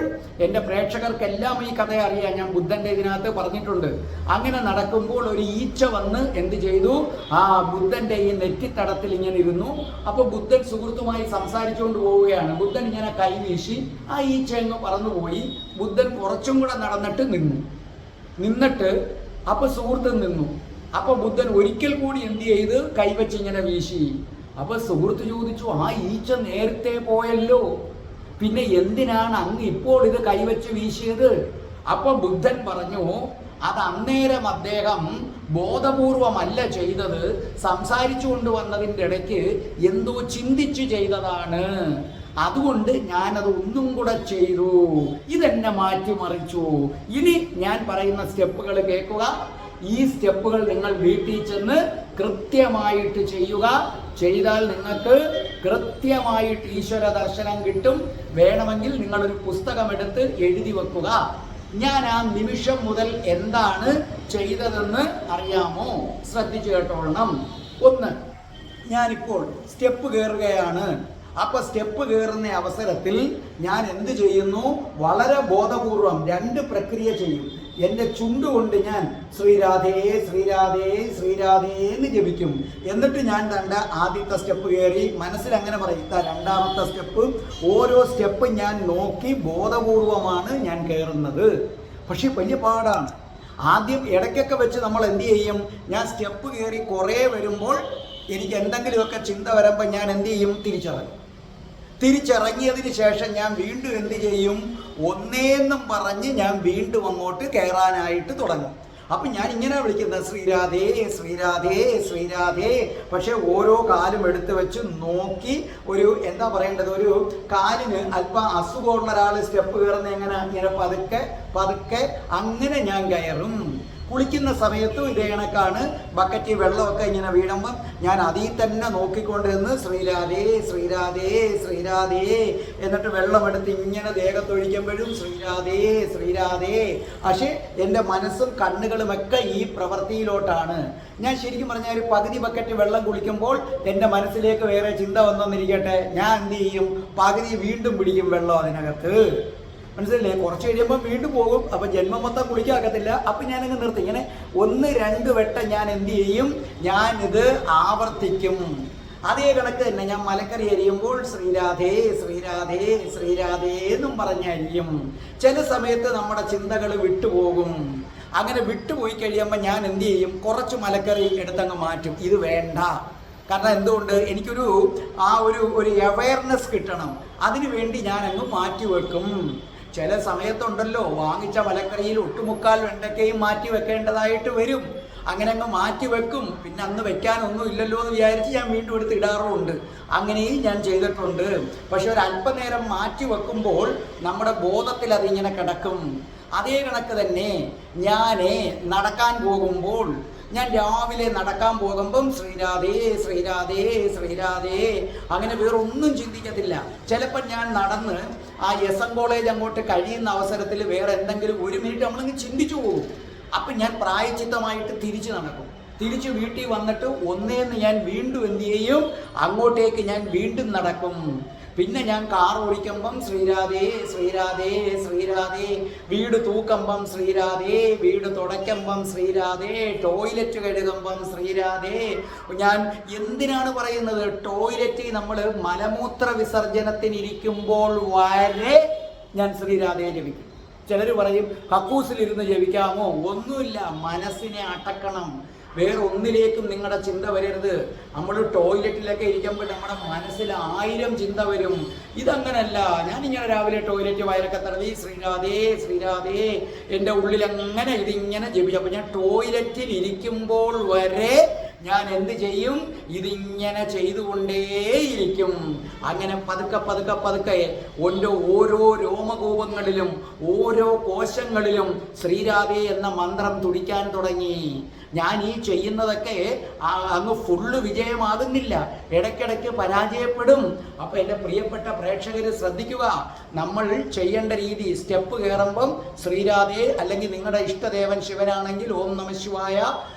എൻ്റെ പ്രേക്ഷകർക്കെല്ലാം ഈ കഥ അറിയാം, ഞാൻ ബുദ്ധൻ്റെ ഇതിനകത്ത് പറഞ്ഞിട്ടുണ്ട്. അങ്ങനെ നടക്കുമ്പോൾ ഒരു ഈച്ച വന്ന് എന്ത് ചെയ്തു, ആ ബുദ്ധൻ്റെ ഈ നെറ്റിത്തടത്തിൽ ഇങ്ങനെ ഇരുന്നു. അപ്പോൾ ബുദ്ധൻ സുഹൃത്തുമായി സംസാരിച്ചുകൊണ്ട് പോവുകയാണ്. ബുദ്ധൻ ഇങ്ങനെ കൈവീശി ആ ഈച്ച അങ്ങ് പറന്നുപോയി. ബുദ്ധൻ കുറച്ചും കൂടെ നടന്നിട്ട് നിന്നിട്ട് അപ്പോൾ സുഹൃത്ത് നിന്നു. അപ്പോൾ ബുദ്ധൻ ഒരിക്കൽ കൂടി എന്ത് ചെയ്ത് കൈവച്ച് ഇങ്ങനെ വീശി. അപ്പൊ സുഹൃത്ത് ചോദിച്ചു, ആ ഈച്ച നേരത്തെ പോയല്ലോ, പിന്നെ എന്തിനാണ് അങ്ങ് ഇപ്പോൾ ഇത് കൈവച്ച് വീശിയത്? അപ്പൊ ബുദ്ധൻ പറഞ്ഞു, അത് അന്നേരം അദ്ദേഹം ബോധപൂർവമല്ല ചെയ്തത്, സംസാരിച്ചു കൊണ്ടുവന്നതിൻ്റെ ഇടയ്ക്ക് എന്തോ ചിന്തിച്ചു ചെയ്തതാണ്. അതുകൊണ്ട് ഞാനത് ഒന്നും കൂടെ ചെയ്തു, ഇതെന്നെ മാറ്റിമറിച്ചു. ഇനി ഞാൻ പറയുന്ന സ്റ്റെപ്പുകൾ കേൾക്കുക. ഈ സ്റ്റെപ്പുകൾ നിങ്ങൾ വീട്ടിൽ ചെന്ന് കൃത്യമായിട്ട് ചെയ്യുക. ചെയ്താൽ നിങ്ങൾക്ക് കൃത്യമായിട്ട് ഈശ്വര ദർശനം കിട്ടും. വേണമെങ്കിൽ നിങ്ങളൊരു പുസ്തകമെടുത്ത് എഴുതി വെക്കുക. ഞാൻ ആ നിമിഷം മുതൽ എന്താണ് ചെയ്തതെന്ന് അറിയാമോ? ശ്രദ്ധിച്ചു കേട്ടോളണം. ഒന്ന്, ഞാനിപ്പോൾ സ്റ്റെപ്പ് കയറുകയാണ്. അപ്പൊ സ്റ്റെപ്പ് കയറുന്ന അവസരത്തിൽ ഞാൻ എന്ത് ചെയ്യുന്നു? വളരെ ബോധപൂർവം രണ്ട് പ്രക്രിയ ചെയ്യും. എൻ്റെ ചുണ്ടുകൊണ്ട് ഞാൻ ശ്രീരാധേ ശ്രീരാധേ ശ്രീരാധേ എന്ന് ജപിക്കും. എന്നിട്ട് ഞാൻ ആദ്യത്തെ സ്റ്റെപ്പ് കയറി മനസ്സിൽ അങ്ങനെ പറയും, രണ്ടാമത്തെ സ്റ്റെപ്പ്. ഓരോ സ്റ്റെപ്പ് ഞാൻ നോക്കി ബോധപൂർവമാണ് ഞാൻ കയറുന്നത്. പക്ഷെ വലിയ പാടാണ്. ആദ്യം ഇടയ്ക്കൊക്കെ വെച്ച് നമ്മൾ എന്ത് ചെയ്യും? ഞാൻ സ്റ്റെപ്പ് കയറി കുറേ വരുമ്പോൾ എനിക്ക് എന്തെങ്കിലുമൊക്കെ ചിന്ത വരുമ്പോൾ ഞാൻ എന്ത് ചെയ്യും? തിരിച്ചിറങ്ങിയതിന് ശേഷം ഞാൻ വീണ്ടും എന്ത് ചെയ്യും? ഒന്നേന്നും പറഞ്ഞ് ഞാൻ വീണ്ടും അങ്ങോട്ട് കയറാനായിട്ട് തുടങ്ങും. അപ്പം ഞാൻ ഇങ്ങനെ വിളിക്കുന്നത് ശ്രീരാധേ ശ്രീരാധേ ശ്രീരാധേ. പക്ഷെ ഓരോ കാലും എടുത്ത് വെച്ച് നോക്കി ഒരു എന്താ പറയേണ്ടത്, ഒരു കാലിന് അല്പം അസുഖമുള്ള ഒരാൾ സ്റ്റെപ്പ് കയറുന്ന എങ്ങനെ? ഇങ്ങനെ പതുക്കെ പതുക്കെ അങ്ങനെ ഞാൻ കയറും. കുളിക്കുന്ന സമയത്തും ഇതേ കണക്കാണ്. ബക്കറ്റിൽ വെള്ളമൊക്കെ ഇങ്ങനെ വീഴുമ്പം ഞാൻ അതിൽ തന്നെ നോക്കിക്കൊണ്ടിരുന്ന് ശ്രീരാധേ ശ്രീരാധേ ശ്രീരാധേ എന്നിട്ട് വെള്ളമെടുത്ത് ഇങ്ങനെ ദേഹത്തൊഴിക്കുമ്പോഴും ശ്രീരാധേ ശ്രീരാധേ. പക്ഷേ എൻ്റെ മനസ്സും കണ്ണുകളുമൊക്കെ ഈ പ്രവൃത്തിയിലോട്ടാണ്. ഞാൻ ശരിക്കും പറഞ്ഞാൽ ഒരു പകുതി ബക്കറ്റ് വെള്ളം കുളിക്കുമ്പോൾ എൻ്റെ മനസ്സിലേക്ക് വേറെ ചിന്ത വന്നെന്നിരിക്കട്ടെ, ഞാൻ എന്ത് ചെയ്യും? പകുതി വീണ്ടും പിടിക്കും വെള്ളം അതിനകത്ത്. മനസ്സിലല്ലേ? കുറച്ച് കഴിയുമ്പോൾ വീണ്ടും പോകും. അപ്പം ജന്മം മൊത്തം കുളിക്കാക്കത്തില്ല. അപ്പം ഞാനങ്ങ് നിർത്തി. ഇങ്ങനെ 1-2 വട്ടം ഞാൻ എന്ത് ചെയ്യും? ഞാനിത് ആവർത്തിക്കും. അതേ കണക്ക് തന്നെ ഞാൻ മലക്കറി അരിയുമ്പോൾ ശ്രീരാധേ ശ്രീരാധേ ശ്രീരാധേ എന്നും പറഞ്ഞരിയും. ചില സമയത്ത് നമ്മുടെ ചിന്തകൾ വിട്ടുപോകും. അങ്ങനെ വിട്ടുപോയി കഴിയുമ്പോൾ ഞാൻ എന്ത് ചെയ്യും? കുറച്ച് മലക്കറി എടുത്തങ്ങ് മാറ്റും. ഇത് വേണ്ട. കാരണം എന്തുകൊണ്ട്? എനിക്കൊരു ഒരു അവയർനെസ് കിട്ടണം. അതിനു വേണ്ടി ഞാൻ അങ്ങ് മാറ്റിവെക്കും. ചില സമയത്തുണ്ടല്ലോ, വാങ്ങിച്ച മലക്കറിയിൽ ഒട്ടുമുക്കാൽ വെണ്ടയ്ക്കയും മാറ്റി വെക്കേണ്ടതായിട്ട് വരും. അങ്ങനെ അങ്ങ് മാറ്റി വെക്കും. പിന്നെ അന്ന് വെക്കാനൊന്നും ഇല്ലല്ലോ എന്ന് വിചാരിച്ച് ഞാൻ വീണ്ടും എടുത്ത് ഇടാറുമുണ്ട്. അങ്ങനെയും ഞാൻ ചെയ്തിട്ടുണ്ട്. പക്ഷെ ഒരു അല്പനേരം മാറ്റി വെക്കുമ്പോൾ നമ്മുടെ ബോധത്തിൽ അതിങ്ങനെ കിടക്കും. അതേ കണക്ക് തന്നെ ഞാൻ നടക്കാൻ പോകുമ്പോൾ, ഞാൻ രാവിലെ നടക്കാൻ പോകുമ്പം ശ്രീരാധേ ശ്രീരാധേ ശ്രീരാധേ അങ്ങനെ വേറെ ഒന്നും ചിന്തിക്കത്തില്ല. ചിലപ്പോൾ ഞാൻ നടന്ന് ആ SM കോളേജ് അങ്ങോട്ട് കഴിയുന്ന അവസരത്തിൽ വേറെ എന്തെങ്കിലും 1 മിനിറ്റ് നമ്മളങ്ങ് ചിന്തിച്ചു പോകും. അപ്പം ഞാൻ പ്രായച്ചിത്തമായിട്ട് തിരിച്ചു നടക്കും. തിരിച്ച് വീട്ടിൽ വന്നിട്ട് ഒന്നേന്ന് ഞാൻ വീണ്ടും എന്ത് ചെയ്യും? അങ്ങോട്ടേക്ക് ഞാൻ വീണ്ടും നടക്കും. പിന്നെ ഞാൻ കാർ ഓടിക്കുമ്പം ശ്രീരാധേ ശ്രീരാധേ ശ്രീരാധേ, വീട് തൂക്കുമ്പം ശ്രീരാധേ, വീട് തുടയ്ക്കുമ്പം ശ്രീരാധേ, ടോയ്ലറ്റ് കഴുകുമ്പം ശ്രീരാധേ. ഞാൻ എന്തിനാണ് പറയുന്നത്? ടോയ്ലറ്റിൽ നമ്മൾ മലമൂത്ര വിസർജനത്തിനിരിക്കുമ്പോൾ വരെ ഞാൻ ശ്രീരാധയെ ജപിക്കും. ചിലർ പറയും കക്കൂസിലിരുന്ന് ജപിക്കാമോ? ഒന്നുമില്ല, മനസ്സിനെ അടക്കണം. വേറെ ഒന്നിലേക്കും നിങ്ങളുടെ ചിന്ത വരരുത്. നമ്മൾ ടോയ്ലറ്റിലൊക്കെ ഇരിക്കുമ്പോൾ നമ്മുടെ മനസ്സിൽ 1000 ചിന്ത വരും. ഇതങ്ങനല്ല. ഞാനിങ്ങനെ രാവിലെ ടോയ്ലറ്റ് വയറൊക്കെ തടവി ശ്രീരാധേ ശ്രീരാധേ എൻ്റെ ഉള്ളിൽ അങ്ങനെ ഇതിങ്ങനെ ജപിച്ചു. അപ്പം ഞാൻ ടോയ്ലറ്റിൽ ഇരിക്കുമ്പോൾ വരെ ഞാൻ എന്ത് ചെയ്യും? ഇതിങ്ങനെ ചെയ്തുകൊണ്ടേയിരിക്കും. അങ്ങനെ പതുക്കെ പതുക്കെ പതുക്കെ എൻ്റെ ഓരോ രോമകൂപങ്ങളിലും ഓരോ കോശങ്ങളിലും ശ്രീരാധേ എന്ന മന്ത്രം തുടിക്കാൻ തുടങ്ങി. ഞാൻ ഈ ചെയ്യുന്നതൊക്കെ അങ്ങ് ഫുള്ള് വിജയമാകുന്നില്ല, ഇടയ്ക്കിടയ്ക്ക് പരാജയപ്പെടും. അപ്പോൾ എൻ്റെ പ്രിയപ്പെട്ട പ്രേക്ഷകർ ശ്രദ്ധിക്കുക, നമ്മൾ ചെയ്യേണ്ട രീതി സ്റ്റെപ്പ് കയറുമ്പം ശ്രീരാധേ, അല്ലെങ്കിൽ നിങ്ങളുടെ ഇഷ്ടദേവൻ ശിവനാണെങ്കിൽ ഓം നമഃ ശിവായ,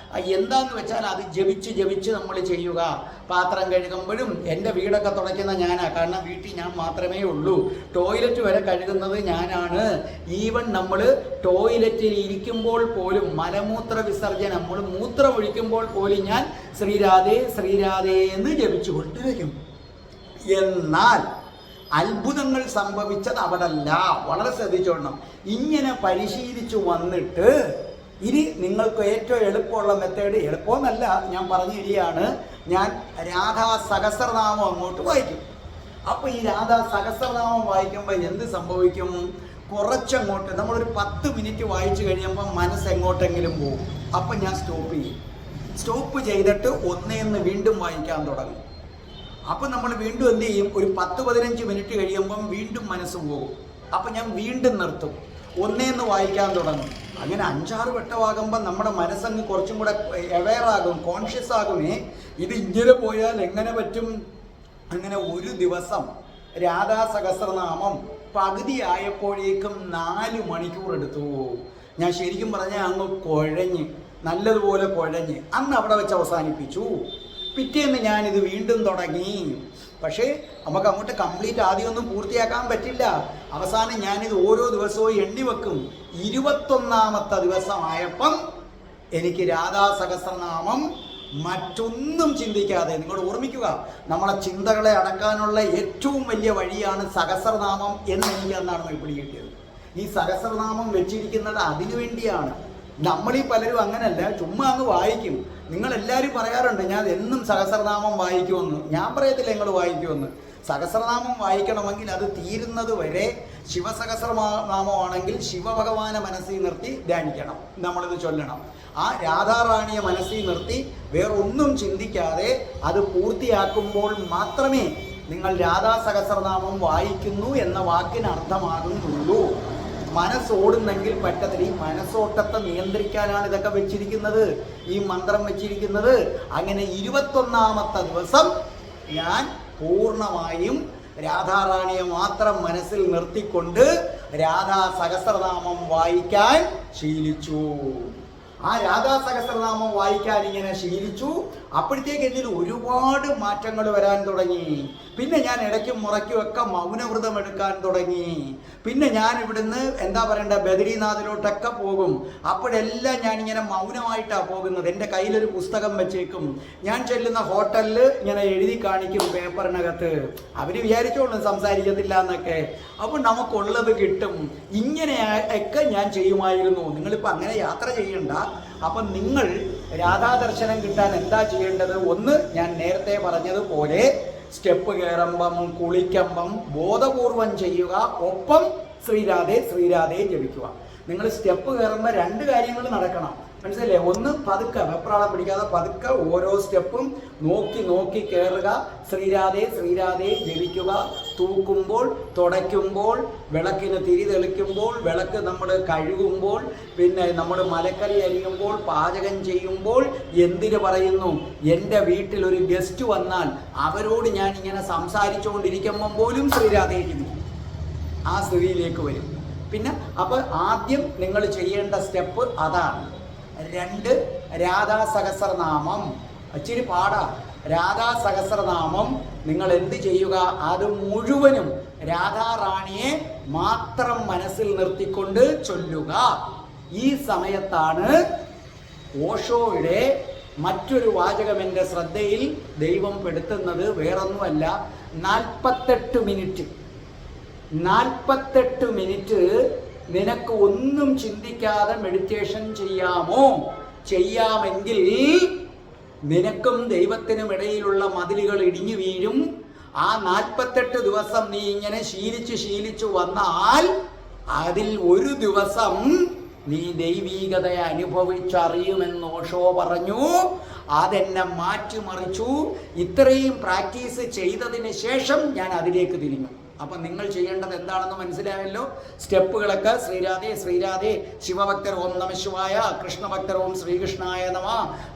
എന്താന്ന് വെച്ചാൽ അത് ജപിച്ച് ജപിച്ച് നമ്മൾ ചെയ്യുക. പാത്രം കഴുകുമ്പോഴും എൻ്റെ വീടൊക്കെ തുടയ്ക്കുന്ന ഞാനാണ്, കാരണം വീട്ടിൽ ഞാൻ മാത്രമേ ഉള്ളൂ. ടോയ്ലറ്റ് വരെ കഴുകുന്നത് ഞാനാണ്. ഈവൻ നമ്മൾ ടോയ്ലറ്റിൽ ഇരിക്കുമ്പോൾ പോലും മലമൂത്ര വിസർജനം, നമ്മൾ മൂത്രം ഒഴിക്കുമ്പോൾ പോലും ഞാൻ ശ്രീരാധേ ശ്രീരാധേ എന്ന് ജപിച്ചു കൊണ്ടിരിക്കും. എന്നാൽ അത്ഭുതങ്ങൾ സംഭവിച്ചത് അവിടല്ല. വളരെ ശ്രദ്ധിച്ചോളണം. ഇങ്ങനെ പരിശീലിച്ചു വന്നിട്ട് ഇനി നിങ്ങൾക്ക് ഏറ്റവും എളുപ്പമുള്ള മെത്തേഡ്, എളുപ്പമെന്നല്ല ഞാൻ പറഞ്ഞു തരികയാണ്, ഞാൻ രാധാ സഹസ്രനാമം അങ്ങോട്ട് വായിക്കും. അപ്പോൾ ഈ രാധാ സഹസ്രനാമം വായിക്കുമ്പോൾ എന്ത് സംഭവിക്കും? കുറച്ചങ്ങോട്ട് നമ്മളൊരു 10 മിനിറ്റ് വായിച്ചു കഴിയുമ്പോൾ മനസ്സ് എങ്ങോട്ടെങ്കിലും പോകും. അപ്പം ഞാൻ സ്റ്റോപ്പ് ചെയ്യും. സ്റ്റോപ്പ് ചെയ്തിട്ട് ഒന്നേന്ന് വീണ്ടും വായിക്കാൻ തുടങ്ങും. അപ്പം നമ്മൾ വീണ്ടും എന്ത് ചെയ്യും? ഒരു 10-15 മിനിറ്റ് കഴിയുമ്പം വീണ്ടും മനസ്സ് പോകും. അപ്പം ഞാൻ വീണ്ടും നിർത്തും, ഒന്നേന്ന് വായിക്കാൻ തുടങ്ങും. അങ്ങനെ 5-6 വട്ടമാകുമ്പോൾ നമ്മുടെ മനസ്സങ്ങ് കുറച്ചും കൂടെ അവെയർ ആകും, കോൺഷ്യസ് ആകുമേ. ഇത് ഇങ്ങനെ പോയാൽ എങ്ങനെ പറ്റും? അങ്ങനെ ഒരു ദിവസം രാധാ സഹസ്രനാമം പകുതി ആയപ്പോഴേക്കും 4 മണിക്കൂർ എടുത്തു. ഞാൻ ശരിക്കും പറഞ്ഞാൽ അങ്ങ് കുഴഞ്ഞ്, നല്ലതുപോലെ കുഴഞ്ഞ് അന്ന് അവിടെ വെച്ച് അവസാനിപ്പിച്ചു. പിറ്റേന്ന് ഞാനിത് വീണ്ടും തുടങ്ങി. പക്ഷേ നമുക്ക് അങ്ങോട്ട് കംപ്ലീറ്റ് ആദ്യമൊന്നും പൂർത്തിയാക്കാൻ പറ്റില്ല. അവസാനം ഞാനിത് ഓരോ ദിവസവും എണ്ണി വെക്കും. 21ാമത്തെ ദിവസമായപ്പം എനിക്ക് രാധാ സഹസ്രനാമം മറ്റൊന്നും ചിന്തിക്കാതെ, നിങ്ങൾ ഓർമ്മിക്കുക, നമ്മളെ ചിന്തകളെ അടക്കാനുള്ള ഏറ്റവും വലിയ വഴിയാണ് സഹസ്രനാമം എന്നെനിക്ക് അന്നാണ് പിടി കിട്ടിയത്. ഈ സഹസ്രനാമം വെച്ചിരിക്കുന്നത് അതിനു വേണ്ടിയാണ്. നമ്മളീ പലരും അങ്ങനല്ല, ചുമ്മാ അങ്ങ് വായിക്കും. നിങ്ങളെല്ലാവരും പറയാറുണ്ട് ഞാൻ എന്നും സഹസ്രനാമം വായിക്കുമെന്ന്. ഞാൻ പറയത്തില്ല നിങ്ങൾ വായിക്കുമെന്ന്. സഹസ്രനാമം വായിക്കണമെങ്കിൽ അത് തീരുന്നത് വരെ, ശിവസഹസ്രനാമമാണെങ്കിൽ ശിവഭഗവാനെ മനസ്സിൽ നിർത്തി ധ്യാനിക്കണം, നമ്മളിത് ചൊല്ലണം. ആ രാധാറാണിയെ മനസ്സിൽ നിർത്തി വേറൊന്നും ചിന്തിക്കാതെ അത് പൂർത്തിയാക്കുമ്പോൾ മാത്രമേ നിങ്ങൾ രാധാ സഹസ്രനാമം വായിക്കുന്നു എന്ന വാക്കിന് അർത്ഥമാകുന്നുള്ളൂ. മനസ്സോടുന്നെങ്കിൽ പറ്റത്തില്ല. ഈ മനസ്സോട്ടത്തെ നിയന്ത്രിക്കാനാണ് ഇതൊക്കെ വെച്ചിരിക്കുന്നത്, ഈ മന്ത്രം വെച്ചിരിക്കുന്നത്. അങ്ങനെ 21ാമത്തെ ദിവസം ഞാൻ പൂർണ്ണമായും രാധാറാണിയെ മാത്രം മനസ്സിൽ നിർത്തിക്കൊണ്ട് രാധാ സഹസ്രനാമം വായിക്കാൻ ശീലിച്ചു. ആ രാധാ സഹസ്രനാമം വായിക്കാൻ ഇങ്ങനെ ശീലിച്ചു. അപ്പോഴത്തേക്ക് എന്നിൽ ഒരുപാട് മാറ്റങ്ങൾ വരാൻ തുടങ്ങി. പിന്നെ ഞാൻ ഇടയ്ക്കും മുറയ്ക്കും ഒക്കെ മൗനവ്രതം എടുക്കാൻ തുടങ്ങി. പിന്നെ ഞാൻ ഇവിടുന്ന് എന്താ പറയണ്ട, ബദരീനാഥിലോട്ടൊക്കെ പോകും. അപ്പോഴെല്ലാം ഞാനിങ്ങനെ മൗനമായിട്ടാണ് പോകുന്നത്. എൻ്റെ കയ്യിലൊരു പുസ്തകം വെച്ചേക്കും. ഞാൻ ചെല്ലുന്ന ഹോട്ടലിൽ ഇങ്ങനെ എഴുതി കാണിക്കും പേപ്പറിനകത്ത്. അവർ വിചാരിച്ചോളും സംസാരിക്കത്തില്ല എന്നൊക്കെ. അപ്പോൾ നമുക്കുള്ളത് കിട്ടും. ഇങ്ങനെയൊക്കെ ഞാൻ ചെയ്യുമായിരുന്നു. നിങ്ങളിപ്പോൾ അങ്ങനെ യാത്ര ചെയ്യണ്ട. അപ്പം നിങ്ങൾ രാധാദർശനം കിട്ടാൻ എന്താ ചെയ്യേണ്ടത്? ഒന്ന്, ഞാൻ നേരത്തെ പറഞ്ഞതുപോലെ സ്റ്റെപ്പ് കയറുമ്പം കുളിക്കുമ്പം ബോധപൂർവം ചെയ്യുക. ഒപ്പം ശ്രീരാധേ ശ്രീരാധേ ജപിക്കുക. നിങ്ങൾ സ്റ്റെപ്പ് കയറുമ്പോൾ 2 കാര്യങ്ങൾ നടക്കണം, മനസ്സിലല്ലേ? ഒന്ന്, പതുക്കെ വെപ്രാളം പിടിക്കാതെ പതുക്കെ ഓരോ സ്റ്റെപ്പും നോക്കി നോക്കി കയറുക. ശ്രീരാധേ ശ്രീരാധേ ജപിക്കുക. തൂക്കുമ്പോൾ, തുടയ്ക്കുമ്പോൾ, വിളക്കിന് തിരി തെളിക്കുമ്പോൾ, വിളക്ക് നമ്മൾ കഴുകുമ്പോൾ, പിന്നെ നമ്മൾ മലക്കറി അരിയുമ്പോൾ, പാചകം ചെയ്യുമ്പോൾ, എന്തിനു പറയുന്നു, എൻ്റെ വീട്ടിൽ ഒരു ഗസ്റ്റ് വന്നാൽ അവരോട് ഞാൻ ഇങ്ങനെ സംസാരിച്ചുകൊണ്ടിരിക്കുമ്പം പോലും ശ്രീരാധേ ജപിക്കും. ആ സ്ഥിതിയിലേക്ക് വരും. പിന്നെ അപ്പോൾ ആദ്യം നിങ്ങൾ ചെയ്യേണ്ട സ്റ്റെപ്പ് അതാണ്. 2, രാധാ സഹസ്രനാമം. ഇച്ചിരി പാടാ. രാധാ സഹസ്രനാമം നിങ്ങൾ എന്ത് ചെയ്യുക? അത് മുഴുവനും രാധാറാണിയെ മാത്രം മനസ്സിൽ നിർത്തിക്കൊണ്ട് ചൊല്ലുക. ഈ സമയത്താണ് ഓഷോയുടെ മറ്റൊരു വാചകം എൻ്റെ ശ്രദ്ധയിൽ ദൈവം പെടുത്തുന്നത്. വേറൊന്നുമല്ല, 48 മിനിറ്റ് 48 മിനിറ്റ് നിനക്ക് ഒന്നും ചിന്തിക്കാതെ മെഡിറ്റേഷൻ ചെയ്യാമോ? ചെയ്യാമെങ്കിൽ നിനക്കും ദൈവത്തിനും ഇടയിലുള്ള മതിലുകൾ ഇടിഞ്ഞു വീഴും. ആ 48 ദിവസം നീ ഇങ്ങനെ ശീലിച്ചു വന്നാൽ അതിൽ ഒരു ദിവസം നീ ദൈവീകതയെ അനുഭവിച്ചറിയുമെന്ന് ഓഷോ പറഞ്ഞു. അതെന്നെ മാറ്റിമറിച്ചു. ഇത്രയും പ്രാക്ടീസ് ചെയ്തതിന് ശേഷം ഞാൻ അതിലേക്ക് തിരിഞ്ഞു. അപ്പം നിങ്ങൾ ചെയ്യേണ്ടത് എന്താണെന്ന് മനസ്സിലായല്ലോ. സ്റ്റെപ്പുകളൊക്കെ ശ്രീരാധേ ശ്രീരാധേ, ശിവഭക്തർ ഓം നമ ശിവായ, കൃഷ്ണഭക്തർ ഓം ശ്രീകൃഷ്ണായ നമ,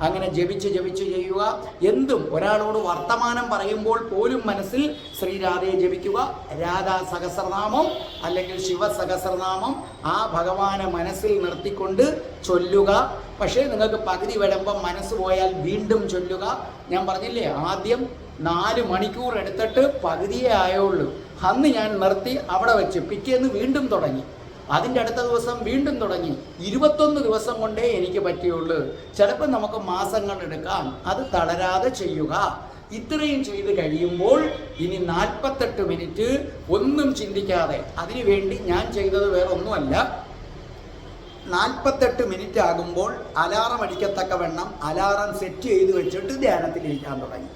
അങ്ങനെ ജപിച്ച് ചെയ്യുക. എന്തും ഒരാളോട് വർത്തമാനം പറയുമ്പോൾ പോലും മനസ്സിൽ ശ്രീരാധയെ ജപിക്കുക. രാധാ സഹസ്രനാമം അല്ലെങ്കിൽ ശിവസഹസ്രനാമം ആ ഭഗവാനെ മനസ്സിൽ നിർത്തിക്കൊണ്ട് ചൊല്ലുക. പക്ഷേ നിങ്ങൾക്ക് പകുതി വരുമ്പം മനസ്സ് പോയാൽ വീണ്ടും ചൊല്ലുക. ഞാൻ പറഞ്ഞില്ലേ, ആദ്യം 4 മണിക്കൂർ എടുത്തിട്ട് പകുതിയേ ആയുള്ളൂ. അന്ന് ഞാൻ നിർത്തി അവിടെ വെച്ച് പിറ്റേന്ന് വീണ്ടും തുടങ്ങി. അതിൻ്റെ അടുത്ത ദിവസം വീണ്ടും തുടങ്ങി. 21 ദിവസം കൊണ്ടേ എനിക്ക് പറ്റിയുള്ളൂ. ചിലപ്പോൾ നമുക്ക് മാസങ്ങൾ എടുക്കാം. അത് തളരാതെ ചെയ്യുക. ഇത്രയും ചെയ്ത് കഴിയുമ്പോൾ ഇനി 48 മിനിറ്റ് ഒന്നും ചിന്തിക്കാതെ, അതിനുവേണ്ടി ഞാൻ ചെയ്തത് വേറെ ഒന്നുമല്ല, 48 മിനിറ്റ് ആകുമ്പോൾ അലാറം അടിക്കത്തക്കവണ്ണം അലാറം സെറ്റ് ചെയ്ത് വെച്ചിട്ട് ധ്യാനത്തിലിരിക്കാൻ തുടങ്ങി.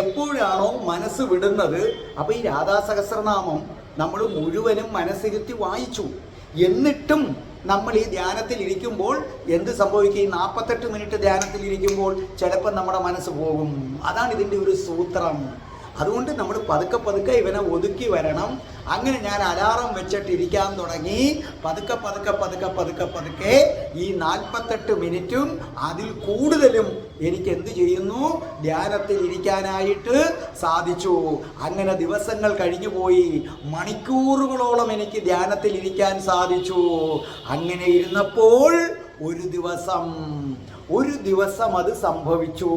എപ്പോഴാണോ മനസ്സ് വിടുന്നത്, അപ്പോൾ ഈ രാധാ സഹസ്രനാമം നമ്മൾ മുഴുവനും മനസ്സിരുത്തി വായിച്ചു. എന്നിട്ടും നമ്മൾ ഈ ധ്യാനത്തിൽ ഇരിക്കുമ്പോൾ എന്ത് സംഭവിക്കും? ഈ 48 മിനിറ്റ് ധ്യാനത്തിൽ ഇരിക്കുമ്പോൾ ചിലപ്പോൾ നമ്മുടെ മനസ്സ് പോകും. അതാണ് ഇതിൻ്റെ ഒരു സൂത്രം. അതുകൊണ്ട് നമ്മൾ പതുക്കെ പതുക്കെ ഇവനെ ഒതുക്കി വരണം. അങ്ങനെ ഞാൻ അലാറം വെച്ചിട്ടിരിക്കാൻ തുടങ്ങി. പതുക്കെ പതുക്കെ പതുക്കെ പതുക്കെ പതുക്കെ ഈ 48 മിനിറ്റും അതിൽ കൂടുതലും എനിക്ക് എന്ത് ചെയ്യുന്നു? ധ്യാനത്തിൽ ഇരിക്കാനായിട്ട് സാധിച്ചു. അങ്ങനെ ദിവസങ്ങൾ കഴിഞ്ഞു പോയി. മണിക്കൂറുകളോളം എനിക്ക് ധ്യാനത്തിൽ ഇരിക്കാൻ സാധിച്ചു. അങ്ങനെ ഇരുന്നപ്പോൾ ഒരു ദിവസം അത് സംഭവിച്ചു.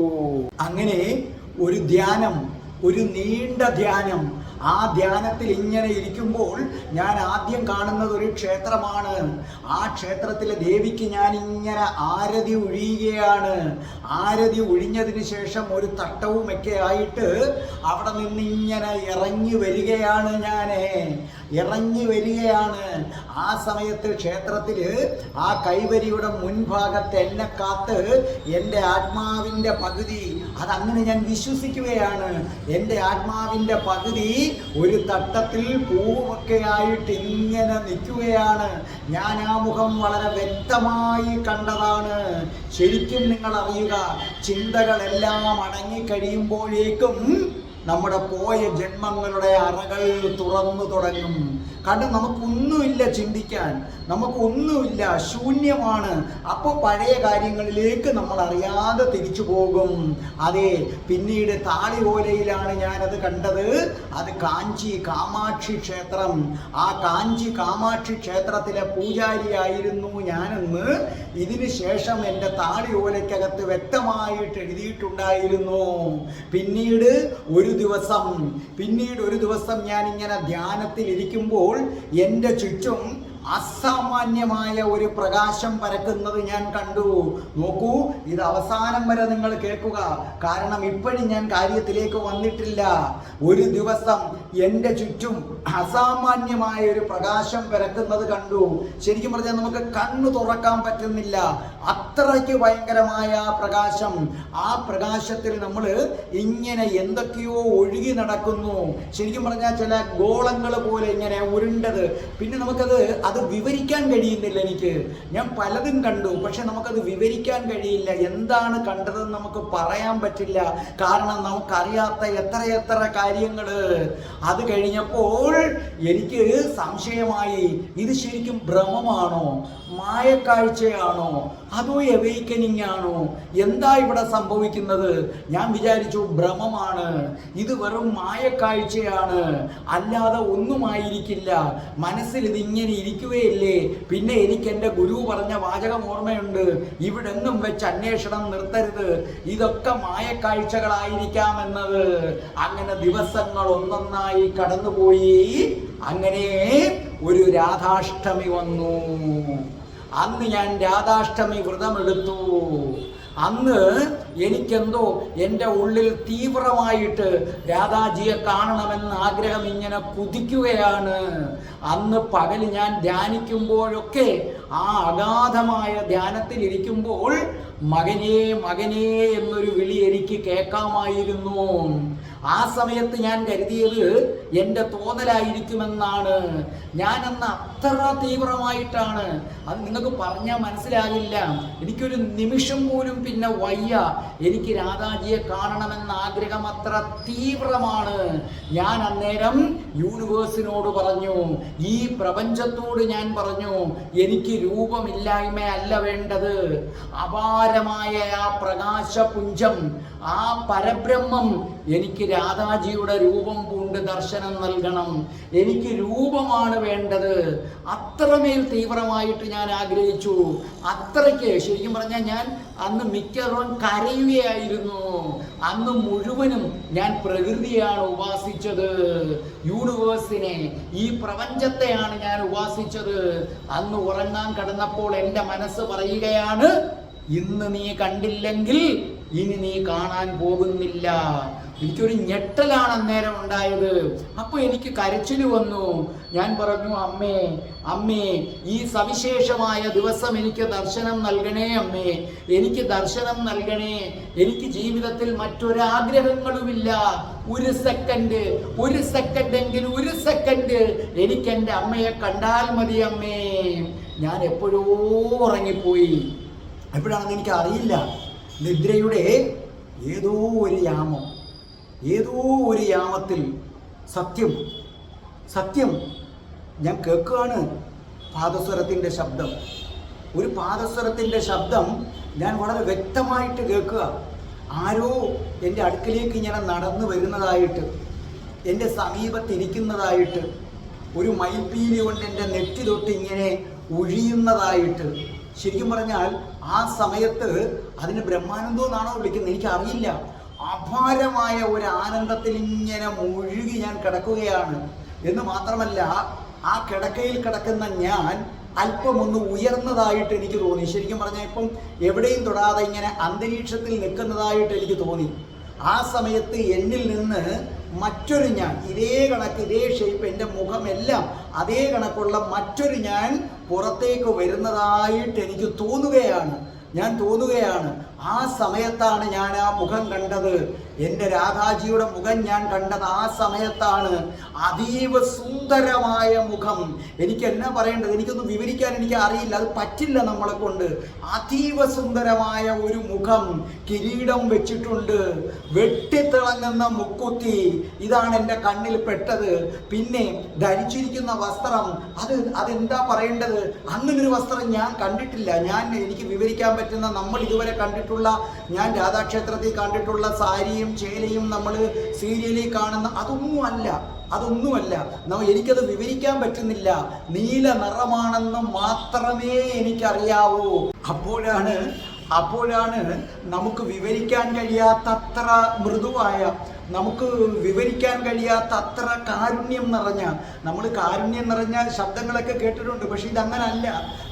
അങ്ങനെ ഒരു ധ്യാനം, ഒരു നീണ്ട ധ്യാനം. ആ ധ്യാനത്തിൽ ഇങ്ങനെ ഇരിക്കുമ്പോൾ ഞാൻ ആദ്യം കാണുന്നത് ഒരു ക്ഷേത്രമാണ്. ആ ക്ഷേത്രത്തിലെ ദേവിക്ക് ഞാൻ ഇങ്ങനെ ആരതി ഒഴിയുകയാണ്. ആരതി ഒഴിഞ്ഞതിന് ശേഷം ഒരു തട്ടവുമൊക്കെ ആയിട്ട് അവിടെ നിന്ന് ഇങ്ങനെ ഇറങ്ങി വരികയാണ്. ആ സമയത്ത് ക്ഷേത്രത്തിൽ ആ കൈവരിയുടെ മുൻഭാഗത്ത് എന്നെ കാത്ത് എൻ്റെ ആത്മാവിൻ്റെ പകുതി, അതങ്ങനെ ഞാൻ വിശ്വസിക്കുകയാണ്, എൻ്റെ ആത്മാവിൻ്റെ പകുതി ഒരു തട്ടത്തിൽ പൂവൊക്കെ ആയിട്ട് ഇങ്ങനെ നിൽക്കുകയാണ്. ഞാൻ ആ മുഖം വളരെ വ്യക്തമായി കണ്ടതാണ്. ശരിക്കും നിങ്ങൾ അറിയുക, ചിന്തകളെല്ലാം അടങ്ങിക്കഴിയുമ്പോഴേക്കും നമ്മുടെ പോയ ജന്മങ്ങളുടെ അറകൾ തുറന്നു തുടങ്ങും. കാരണം നമുക്കൊന്നുമില്ല ചിന്തിക്കാൻ, നമുക്കൊന്നുമില്ല, ശൂന്യമാണ്. അപ്പോൾ പഴയ കാര്യങ്ങളിലേക്ക് നമ്മൾ അറിയാതെ തിരിച്ചു പോകും. അതെ, പിന്നീട് താളിയോലയിലാണ് ഞാനത് കണ്ടത്. അത് കാഞ്ചി കാമാക്ഷി ക്ഷേത്രം. ആ കാഞ്ചി കാമാക്ഷി ക്ഷേത്രത്തിലെ പൂജാരിയായിരുന്നു ഞാനെന്ന് ഇതിന് ശേഷം എൻ്റെ താളിയോലയ്ക്കകത്ത് വ്യക്തമായിട്ട് എഴുതിയിട്ടുണ്ടായിരുന്നു. പിന്നീട് ഒരു ദിവസം ഞാൻ ഇങ്ങനെ ധ്യാനത്തിൽ ഇരിക്കുമ്പോൾ എൻ്റെ ചുറ്റും അസാമാന്യമായ ഒരു പ്രകാശം പരക്കുന്നത് ഞാൻ കണ്ടു. നോക്കൂ, ഇത് അവസാനം വരെ നിങ്ങൾ കേൾക്കുക, കാരണം ഇപ്പോഴും ഞാൻ കാര്യത്തിലേക്ക് വന്നിട്ടില്ല. ഒരു ദിവസം എൻ്റെ ചുറ്റും അസാമാന്യമായ ഒരു പ്രകാശം പരക്കുന്നത് കണ്ടു. ശരിക്കും പറഞ്ഞാൽ നമുക്ക് കണ്ണു തുറക്കാൻ പറ്റുന്നില്ല, അത്രയ്ക്ക് ഭയങ്കരമായ പ്രകാശം. ആ പ്രകാശത്തിൽ നമ്മൾ ഇങ്ങനെ എന്തൊക്കെയോ ഒഴുകി നടക്കുന്നു. ശരിക്കും പറഞ്ഞാൽ ചില ഗോളങ്ങൾ പോലെ ഇങ്ങനെ ഉരുണ്ടത്. പിന്നെ നമുക്കത് വിവരിക്കാൻ കഴിയുന്നില്ല. ഞാൻ പലതും കണ്ടു, പക്ഷെ നമുക്കത് വിവരിക്കാൻ കഴിയില്ല. എന്താണ് കണ്ടതെന്ന് നമുക്ക് പറയാൻ പറ്റില്ല, കാരണം നമുക്കറിയാത്ത എത്ര കാര്യങ്ങൾ. അത് കഴിഞ്ഞപ്പോൾ എനിക്ക് സംശയമായി, ഇത് ശരിക്കും ഭ്രമമാണോ, മായക്കാഴ്ചയാണോ, അതോ എവേക്കനിങ് ആണോ, എന്താ ഇവിടെ സംഭവിക്കുന്നത്? ഞാൻ വിചാരിച്ചു ഭ്രമമാണ്, ഇത് വെറും മായക്കാഴ്ചയാണ്, അല്ലാതെ ഒന്നുമായിരിക്കില്ല. മനസ്സിൽ ഇതിങ്ങനെ ഇരിക്കുകയല്ലേ. പിന്നെ എനിക്ക് എൻ്റെ ഗുരു പറഞ്ഞ വാചകം ഓർമ്മയുണ്ട്, ഇവിടെങ്ങും വെച്ച് അന്വേഷണം നിർത്തരുത്, ഇതൊക്കെ മായക്കാഴ്ചകളായിരിക്കാമെന്നത്. അങ്ങനെ ദിവസങ്ങൾ ഒന്നൊന്നായി കടന്നുപോയി. അങ്ങനെ ഒരു രാധാഷ്ടമി വന്നു. അന്ന് ഞാൻ രാധാഷ്ടമി വ്രതമെടുത്തു. അന്ന് എനിക്കെന്തോ എൻ്റെ ഉള്ളിൽ തീവ്രമായിട്ട് രാധാജിയെ കാണണമെന്ന ആഗ്രഹം ഇങ്ങനെ കുതിക്കുകയാണ്. അന്ന് പകൽ ഞാൻ ധ്യാനിക്കുമ്പോഴൊക്കെ, ആ അഗാധമായ ധ്യാനത്തിൽ ഇരിക്കുമ്പോൾ മകനേ മകനേ എന്നൊരു വിളി എനിക്ക് കേൾക്കാമായിരുന്നു. ആ സമയത്ത് ഞാൻ കരുതിയത് എൻ്റെ തോന്നലായിരിക്കുമെന്നാണ്. ഞാനന്ന് അത്ര തീവ്രമായിട്ടാണ്, അത് നിങ്ങൾക്ക് പറഞ്ഞാൽ മനസ്സിലാകില്ല. എനിക്കൊരു നിമിഷം പോലും പിന്നെ വയ്യ. എനിക്ക് രാധാജിയെ കാണണമെന്ന ആഗ്രഹം അത്ര തീവ്രമാണ്. ഞാൻ അന്നേരം യൂണിവേഴ്സിനോട് പറഞ്ഞു, ഈ പ്രപഞ്ചത്തോട് ഞാൻ പറഞ്ഞു, എനിക്ക് രൂപമില്ലായ്മ അല്ല വേണ്ടത്. അപാരമായ ആ പ്രകാശപുഞ്ചം, ആ പരബ്രഹ്മം എനിക്ക് രാധാജിയുടെ രൂപം പൂണ്ട് ദർശനം നൽകണം. എനിക്ക് രൂപമാണ് വേണ്ടത്. അത്രമേൽ തീവ്രമായിട്ട് ഞാൻ ആഗ്രഹിച്ചു. അത്രയ്ക്ക് ശരിക്കും പറഞ്ഞാൽ ഞാൻ അന്ന് മിക്കവാറും കരയുകയായിരുന്നു. അന്ന് മുഴുവനും ഞാൻ പ്രകൃതിയാണ് ഉപാസിച്ചത്, യൂണിവേഴ്സിനെ, ഈ പ്രപഞ്ചത്തെയാണ് ഞാൻ ഉപാസിച്ചത്. അന്ന് ഉറങ്ങാൻ കിടന്നപ്പോൾ എൻ്റെ മനസ്സ് പറയുകയാണ്, ഇന്ന് നീ കണ്ടില്ലെങ്കിൽ ഇനി നീ കാണാൻ പോകുന്നില്ല. എനിക്കൊരു ഞെട്ടലാണ് അന്നേരം ഉണ്ടായത്. അപ്പോൾ എനിക്ക് കരച്ചിൽ വന്നു. ഞാൻ പറഞ്ഞു, അമ്മേ അമ്മേ, ഈ സവിശേഷമായ ദിവസം എനിക്ക് ദർശനം നൽകണേ അമ്മേ, എനിക്ക് ദർശനം നൽകണേ. എനിക്ക് ജീവിതത്തിൽ മറ്റൊരാഗ്രഹങ്ങളുമില്ല. ഒരു സെക്കൻഡ് എനിക്ക് എൻ്റെ അമ്മയെ കണ്ടാൽ മതി അമ്മേ. ഞാൻ എപ്പോഴോ ഉറങ്ങിപ്പോയി. എപ്പോഴാണെന്ന് എനിക്ക് അറിയില്ല. നിദ്രയുടെ ഏതോ ഒരു യാമത്തിൽ സത്യം ഞാൻ കേൾക്കുകയാണ്. പാദസ്വരത്തിൻ്റെ ശബ്ദം, ഒരു പാദസ്വരത്തിൻ്റെ ശബ്ദം ഞാൻ വളരെ വ്യക്തമായിട്ട് കേൾക്കുക. ആരോ എൻ്റെ അടുക്കലേക്ക് ഇങ്ങനെ നടന്നു വരുന്നതായിട്ട്, എൻ്റെ സമീപത്തിരിക്കുന്നതായിട്ട്, ഒരു മയിൽപ്പീലി കൊണ്ട് എൻ്റെ നെറ്റി തൊട്ട് ഇങ്ങനെ ഒഴിയുന്നതായിട്ട്. ശരിക്കും പറഞ്ഞാൽ ആ സമയത്ത് അതിന് ബ്രഹ്മാനന്ദം എന്നാണോ വിളിക്കുന്നത് എനിക്കറിയില്ല. അപാരമായ ഒരു ആനന്ദത്തിൽ ഇങ്ങനെ മുഴുകി ഞാൻ കിടക്കുകയാണ്. എന്ന് മാത്രമല്ല, ആ കിടക്കയിൽ കിടക്കുന്ന ഞാൻ അല്പം ഒന്ന് ഉയർന്നതായിട്ട് എനിക്ക് തോന്നി. ശരിക്കും പറഞ്ഞാൽ ഇപ്പം എവിടെയും തൊടാതെ ഇങ്ങനെ അന്തരീക്ഷത്തിൽ നിൽക്കുന്നതായിട്ട് എനിക്ക് തോന്നി. ആ സമയത്ത് എന്നിൽ നിന്ന് മറ്റൊരു ഞാൻ, ഇതേ കണക്ക്, ഇതേ ഷേപ്പ്, എൻ്റെ മുഖമെല്ലാം അതേ കണക്കുള്ള മറ്റൊരു ഞാൻ പുറത്തേക്ക് വരുന്നതായിട്ട് എനിക്ക് തോന്നുകയാണ്. ആ സമയത്താണ് ഞാൻ ആ മുഖം കണ്ടത്. എൻ്റെ രാധാജിയുടെ മുഖം ഞാൻ കണ്ടത് ആ സമയത്താണ്. അതീവ സുന്ദരമായ മുഖം. എനിക്ക് എന്നാ പറയേണ്ടത്, എനിക്കൊന്നും വിവരിക്കാൻ എനിക്ക് അറിയില്ല, അത് പറ്റില്ല നമ്മളെ കൊണ്ട്. അതീവ സുന്ദരമായ ഒരു മുഖം, കിരീടം വെച്ചിട്ടുണ്ട്, വെട്ടിത്തിളങ്ങുന്ന മുക്കുത്തി, ഇതാണ് എൻ്റെ കണ്ണിൽ പെട്ടത്. പിന്നെ ധരിച്ചിരിക്കുന്ന വസ്ത്രം, അതെന്താ പറയേണ്ടത്, അങ്ങനൊരു വസ്ത്രം ഞാൻ കണ്ടിട്ടില്ല. എനിക്ക് വിവരിക്കാൻ പറ്റുന്ന, നമ്മൾ ഇതുവരെ കണ്ടിട്ടുള്ള, ഞാൻ രാധാക്ഷേത്രത്തിൽ കണ്ടിട്ടുള്ള സാരിയും ചേലയും നമ്മൾ സീരിയലിൽ കാണുന്ന അതൊന്നുമല്ല. എനിക്കത് വിവരിക്കാൻ പറ്റുന്നില്ല. നീല നിറമാണെന്ന് മാത്രമേ എനിക്കറിയാവൂ. അപ്പോഴാണ് നമുക്ക് വിവരിക്കാൻ കഴിയാത്തത്ര മൃദുവായ, നമുക്ക് വിവരിക്കാൻ കഴിയാത്തത്ര കാരുണ്യം നിറഞ്ഞ, നമ്മൾ കാരുണ്യം നിറഞ്ഞ ശബ്ദങ്ങളൊക്കെ കേട്ടിട്ടുണ്ട്, പക്ഷെ ഇതങ്ങനല്ല.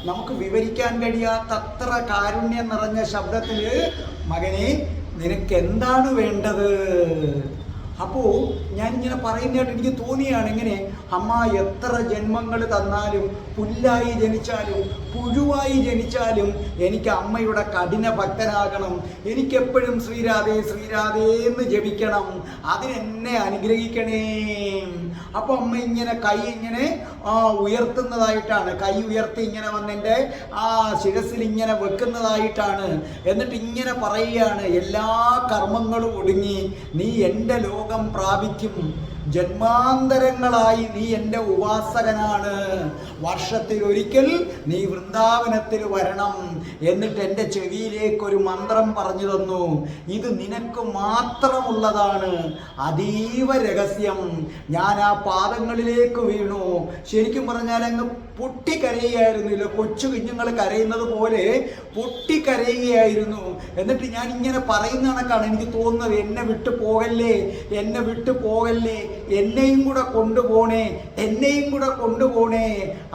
നമുക്ക് വിവരിക്കാൻ കഴിയാത്തത്ര കാരുണ്യം നിറഞ്ഞ ശബ്ദത്തിൽ, മകനെ നിനക്ക് എന്താണ് വേണ്ടത്? അപ്പോൾ ഞാനിങ്ങനെ പറയുന്നതായിട്ട് എനിക്ക് തോന്നിയാണ്, എങ്ങനെ അമ്മ എത്ര ജന്മങ്ങൾ തന്നാലും, പുല്ലായി ജനിച്ചാലും പുഴുവായി ജനിച്ചാലും എനിക്ക് അമ്മയുടെ കഠിന ഭക്തനാകണം. എനിക്കെപ്പോഴും ശ്രീരാധേ ശ്രീരാധേ എന്ന് ജപിക്കണം. അതിനെന്നെ അനുഗ്രഹിക്കണേ. അപ്പോൾ അമ്മ ഇങ്ങനെ കൈ ഇങ്ങനെ ഉയർത്തുന്നതായിട്ടാണ്, കൈ ഉയർത്തി ഇങ്ങനെ വന്നെൻ്റെ ആ ശിരസിൽ ഇങ്ങനെ വെക്കുന്നതായിട്ടാണ്. എന്നിട്ട് ഇങ്ങനെ പറയുകയാണ്, എല്ലാ കർമ്മങ്ങളും ഒടുങ്ങി നീ എൻ്റെ ലോകം പ്രാപിക്കും. ജന്മാന്തരങ്ങളായി നീ എൻ്റെ ഉപാസകനാണ്. വർഷത്തിലൊരിക്കൽ നീ വൃന്ദാവനത്തിൽ വരണം. എന്നിട്ട് എൻ്റെ ചെവിയിലേക്കൊരു മന്ത്രം പറഞ്ഞു തന്നു. ഇത് നിനക്ക് മാത്രമുള്ളതാണ്, അതീവ രഹസ്യം. ഞാൻ ആ പാദങ്ങളിലേക്ക് വീണു. ശരിക്കും പറഞ്ഞാൽ അങ്ങ് പൊട്ടിക്കരയുകയായിരുന്നില്ല, കൊച്ചു കുഞ്ഞുങ്ങൾ കരയുന്നത് പോലെ പൊട്ടിക്കരയുകയായിരുന്നു. എന്നിട്ട് ഞാൻ ഇങ്ങനെ പറയുന്ന കണക്കാണ് എനിക്ക് തോന്നുന്നത്, എന്നെ വിട്ടു പോകല്ലേ, എന്നെയും കൂടെ കൊണ്ടുപോണേ.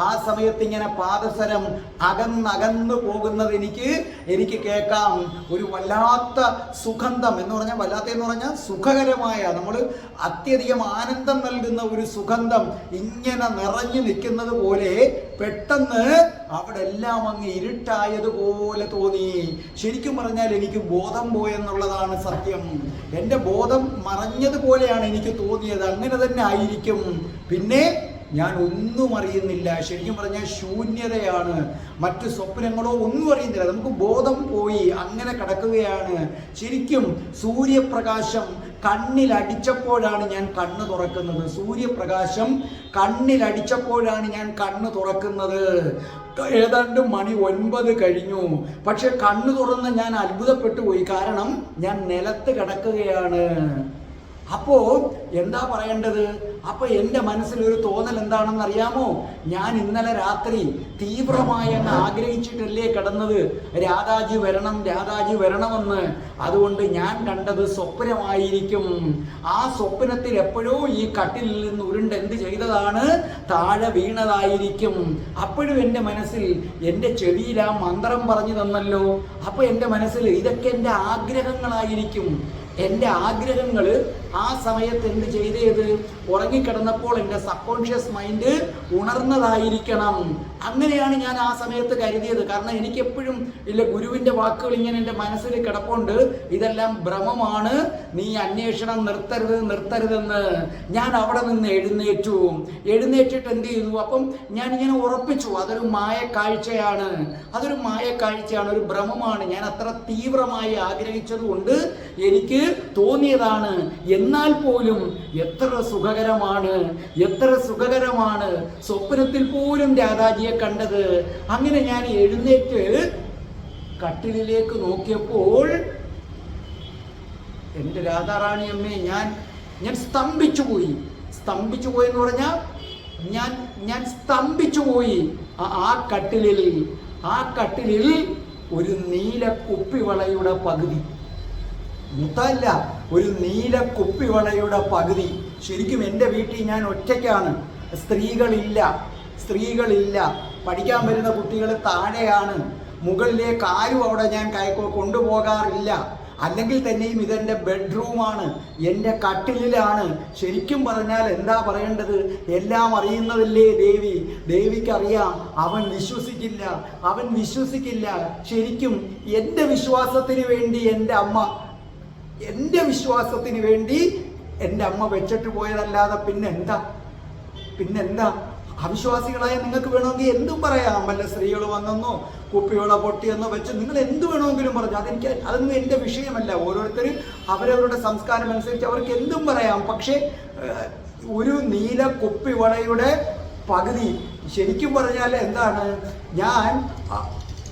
ആ സമയത്ത് ഇങ്ങനെ പാദസരം അകന്നകന്നു പോകുന്നത് എനിക്ക് കേൾക്കാം. ഒരു വല്ലാത്ത സുഗന്ധം എന്ന് പറഞ്ഞാൽ സുഖകരമായ, നമ്മൾ അത്യധികം ആനന്ദം നൽകുന്ന ഒരു സുഗന്ധം ഇങ്ങനെ നിറഞ്ഞു നിൽക്കുന്നത് പോലെ പെട്ടെന്ന് അവിടെ എല്ലാം അങ്ങ് ഇരുട്ടായതുപോലെ തോന്നി. ശരിക്കും പറഞ്ഞാൽ എനിക്ക് ബോധം പോയെന്നുള്ളതാണ് സത്യം. എൻ്റെ ബോധം മറഞ്ഞതുപോലെയാണ് എനിക്ക് തോന്നിയത്. അങ്ങനെ തന്നെ ആയിരിക്കും. പിന്നെ ഞാൻ ഒന്നും അറിയുന്നില്ല. ശരിക്കും പറഞ്ഞാൽ ശൂന്യതയാണ്, മറ്റു സ്വപ്നങ്ങളോ ഒന്നും അറിയുന്നില്ല. നമുക്ക് ബോധം പോയി, അങ്ങനെ കിടക്കുകയാണ്. ശരിക്കും സൂര്യപ്രകാശം കണ്ണിലടിച്ചപ്പോഴാണ് ഞാൻ കണ്ണ് തുറക്കുന്നത്. സൂര്യപ്രകാശം കണ്ണിലടിച്ചപ്പോഴാണ് ഞാൻ കണ്ണ് തുറക്കുന്നത്. ഏതാണ്ട് മണി 9 കഴിഞ്ഞു. പക്ഷെ കണ്ണ് തുറന്ന് ഞാൻ അത്ഭുതപ്പെട്ടു പോയി. കാരണം ഞാൻ നിലത്ത് കിടക്കുകയാണ്. അപ്പോൾ എന്താ പറയേണ്ടത്? അപ്പൊ എൻ്റെ മനസ്സിലൊരു തോന്നൽ എന്താണെന്ന് അറിയാമോ? ഞാൻ ഇന്നലെ രാത്രി തീവ്രമായി അങ്ങ് ആഗ്രഹിച്ചിട്ടല്ലേ കിടന്നത്, രാധാജി വരണം, രാധാജി വരണമെന്ന്. അതുകൊണ്ട് ഞാൻ കണ്ടത് സ്വപ്നമായിരിക്കും. ആ സ്വപ്നത്തിൽ എപ്പോഴോ ഈ കട്ടിലിൽ നിന്ന് ഉരുണ്ട് എന്ത് ചെയ്തതാണ്, താഴെ വീണതായിരിക്കും. അപ്പോഴും എൻ്റെ മനസ്സിൽ, എൻ്റെ ചെവിയിൽ ആ മന്ത്രം പറഞ്ഞു തന്നല്ലോ. അപ്പൊ എൻ്റെ മനസ്സിൽ ഇതൊക്കെ എൻ്റെ ആഗ്രഹങ്ങളായിരിക്കും. എൻ്റെ ആഗ്രഹങ്ങൾ ആ സമയത്ത് എന്ത് ചെയ്തത്, ഉറങ്ങിക്കിടന്നപ്പോൾ എൻ്റെ സബ് കോൺഷ്യസ് മൈൻഡ് ഉണർന്നതായിരിക്കണം. അങ്ങനെയാണ് ഞാൻ ആ സമയത്ത് കരുതിയത്. കാരണം എനിക്കെപ്പോഴും ഇല്ല, ഗുരുവിൻ്റെ വാക്കുകൾ ഇങ്ങനെ എൻ്റെ മനസ്സിൽ കിടപ്പുണ്ട്, ഇതെല്ലാം ഭ്രമമാണ്, നീ അന്വേഷണം നിർത്തരുതെന്ന്. ഞാൻ അവിടെ നിന്ന് എഴുന്നേറ്റിട്ട് എന്ത് ചെയ്തു, അപ്പം ഞാനിങ്ങനെ ഉറപ്പിച്ചു, അതൊരു മായക്കാഴ്ചയാണ്, ഒരു ഭ്രമമാണ്. ഞാൻ അത്ര തീവ്രമായി ആഗ്രഹിച്ചത് കൊണ്ട് എനിക്ക് തോന്നിയതാണ്. എന്നാൽ പോലും എത്ര സുഖകരമാണ് സ്വപ്നത്തിൽ പോലും രാധാജിയെ കണ്ടത്. അങ്ങനെ ഞാൻ എഴുന്നേറ്റ് കട്ടിലിലേക്ക് നോക്കിയപ്പോൾ എൻ്റെ രാധാറാണി അമ്മേ, ഞാൻ സ്തംഭിച്ചു പോയി എന്ന് പറഞ്ഞാൽ ഞാൻ സ്തംഭിച്ചു പോയി. ആ കട്ടിലിൽ ഒരു നീല കുപ്പിവളയുടെ പകുതി, മുത്തല്ല, ഒരു നീല കുപ്പിവളയുടെ പകുതി. ശരിക്കും എൻ്റെ വീട്ടിൽ ഞാൻ ഒറ്റയ്ക്കാണ്, സ്ത്രീകളില്ല. പഠിക്കാൻ വരുന്ന കുട്ടികൾ താഴെയാണ്, മുകളിലേക്ക് ആരും അവിടെ ഞാൻ കൊണ്ടുപോകാറില്ല. അല്ലെങ്കിൽ തന്നെയും ഇതെൻ്റെ ബെഡ്റൂമാണ്, എൻ്റെ കട്ടിലിലാണ്. ശരിക്കും പറഞ്ഞാൽ എന്താ പറയേണ്ടത്, എല്ലാം അറിയുന്നതല്ലേ ദേവിക്കറിയാം. അവൻ വിശ്വസിക്കില്ല. ശരിക്കും എൻ്റെ വിശ്വാസത്തിന് വേണ്ടി എൻ്റെ അമ്മ വെച്ചിട്ട് പോയതല്ലാതെ പിന്നെന്താ? അവിശ്വാസികളായ നിങ്ങൾക്ക് വേണമെങ്കിൽ എന്തും പറയാം. വല്ല സ്ത്രീകൾ വന്നെന്നോ കുപ്പിയോള പൊട്ടിയെന്നോ വെച്ച് നിങ്ങൾ എന്ത് വേണമെങ്കിലും പറഞ്ഞു. അതൊന്നും എൻ്റെ വിഷയമല്ല. ഓരോരുത്തരും അവരവരുടെ സംസ്കാരം അനുസരിച്ച് അവർക്ക് എന്തും പറയാം. പക്ഷേ ഒരു നീല കുപ്പിവളയുടെ പകുതി, ശരിക്കും പറഞ്ഞാൽ എന്താണ്,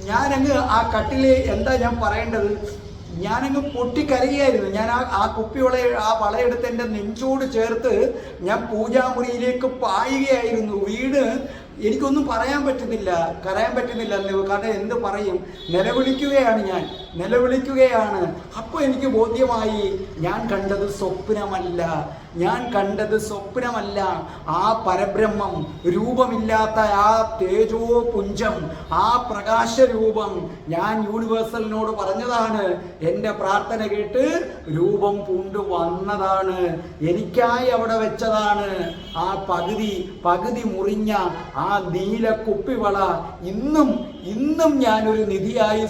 ഞാനങ്ങ് ആ കട്ടില് എന്താ ഞാൻ പറയേണ്ടത്, ഞാനങ്ങ് പൊട്ടിക്കരയായിരുന്നു. ഞാൻ ആ ആ വളയെടുത്ത് എൻ്റെ നെഞ്ചോട് ചേർത്ത് ഞാൻ പൂജാമുറിയിലേക്ക് പായുകയായിരുന്നു. വീട് എനിക്കൊന്നും കരയാൻ പറ്റുന്നില്ല. കാരണം എന്ത് പറയും, നിലവിളിക്കുകയാണ്. അപ്പോൾ എനിക്ക് ബോധ്യമായി, ഞാൻ കണ്ടത് സ്വപ്നമല്ല. ആ പരബ്രഹ്മം, രൂപമില്ലാത്ത ആ തേജോ പുഞ്ചം, ആ പ്രകാശരൂപം. ഞാൻ യൂണിവേഴ്സലിനോട് പറഞ്ഞതാണ്, എൻ്റെ പ്രാർത്ഥന കേട്ട് രൂപം പൂണ്ടു വന്നതാണ്, എനിക്കായി അവിടെ വെച്ചതാണ്. ആ പകുതി മുറിഞ്ഞ ആ നീല കുപ്പിവള ഇന്നും ഞാനൊരു നിധിയായി